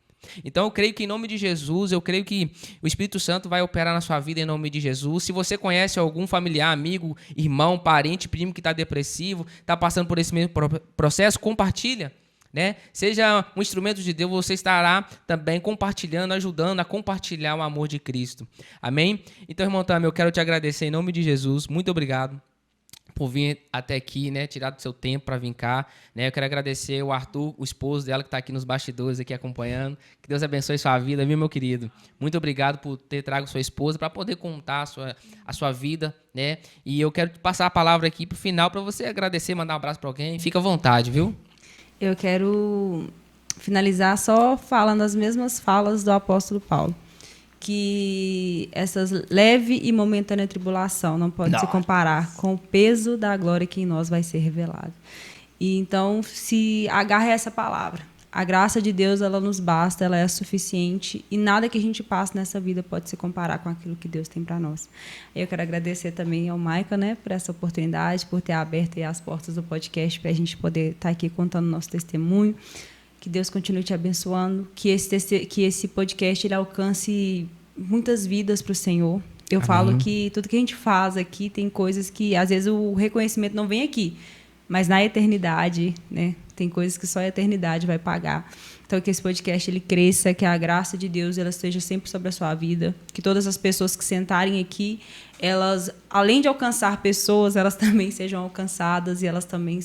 Então eu creio que em nome de Jesus, eu creio que o Espírito Santo vai operar na sua vida em nome de Jesus. Se você conhece algum familiar, amigo, irmão, parente, primo que está depressivo, está passando por esse mesmo processo, compartilha, né? Seja um instrumento de Deus, você estará também compartilhando, ajudando a compartilhar o amor de Cristo. Amém? Então, irmão Tami, eu quero te agradecer em nome de Jesus. Muito obrigado por vir até aqui, né, tirar do seu tempo para vir cá, né? Eu quero agradecer o Arthur, o esposo dela, que está aqui nos bastidores, aqui acompanhando. Que Deus abençoe sua vida, viu, meu querido? Muito obrigado por ter trago sua esposa para poder contar a sua vida, né? E eu quero passar a palavra aqui para o final para você agradecer, mandar um abraço para alguém. Fica à vontade, viu? Eu quero finalizar só falando as mesmas falas do apóstolo Paulo. Que essas leve e momentânea tribulação não pode se comparar com o peso da glória que em nós vai ser revelado. E então, se agarre a essa palavra. A graça de Deus, ela nos basta, ela é suficiente e nada que a gente passe nessa vida pode se comparar com aquilo que Deus tem para nós. Eu quero agradecer também ao Michael, né, por essa oportunidade, por ter aberto aí as portas do podcast para a gente poder estar aqui contando nosso testemunho. Que Deus continue te abençoando, que esse podcast ele alcance muitas vidas para o Senhor. Eu falo que tudo que a gente faz aqui tem coisas que, às vezes, o reconhecimento não vem aqui, mas na eternidade, né, tem coisas que só a eternidade vai pagar. Então, que esse podcast ele cresça, que a graça de Deus ela esteja sempre sobre a sua vida, que todas as pessoas que sentarem aqui, elas, além de alcançar pessoas, elas também sejam alcançadas e elas também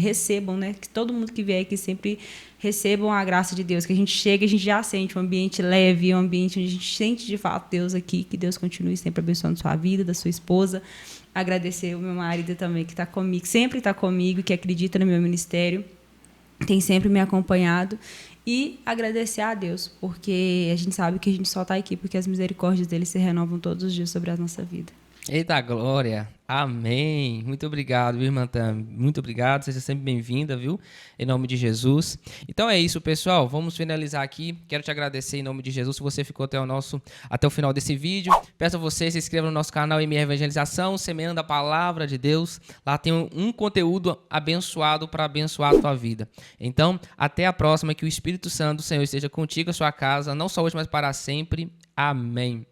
recebam, né? Que todo mundo que vier aqui sempre recebam a graça de Deus, que a gente chega e a gente já sente um ambiente leve, um ambiente onde a gente sente de fato Deus aqui, que Deus continue sempre abençoando a sua vida, da sua esposa. Agradecer o meu marido também, que está comigo, sempre está comigo, que acredita no meu ministério, tem sempre me acompanhado. E agradecer a Deus, porque a gente sabe que a gente só está aqui porque as misericórdias dele se renovam todos os dias sobre a nossa vida. Eita glória, amém. Muito obrigado, irmã Tami. Muito obrigado, seja sempre bem-vinda, viu? Em nome de Jesus. Então é isso, pessoal. Vamos finalizar aqui. Quero te agradecer em nome de Jesus se você ficou até o final desse vídeo. Peço a você se inscreva no nosso canal MR Evangelização, semeando a palavra de Deus. Lá tem um conteúdo abençoado para abençoar a tua vida. Então, até a próxima. Que o Espírito Santo do Senhor esteja contigo, a sua casa, não só hoje, mas para sempre. Amém.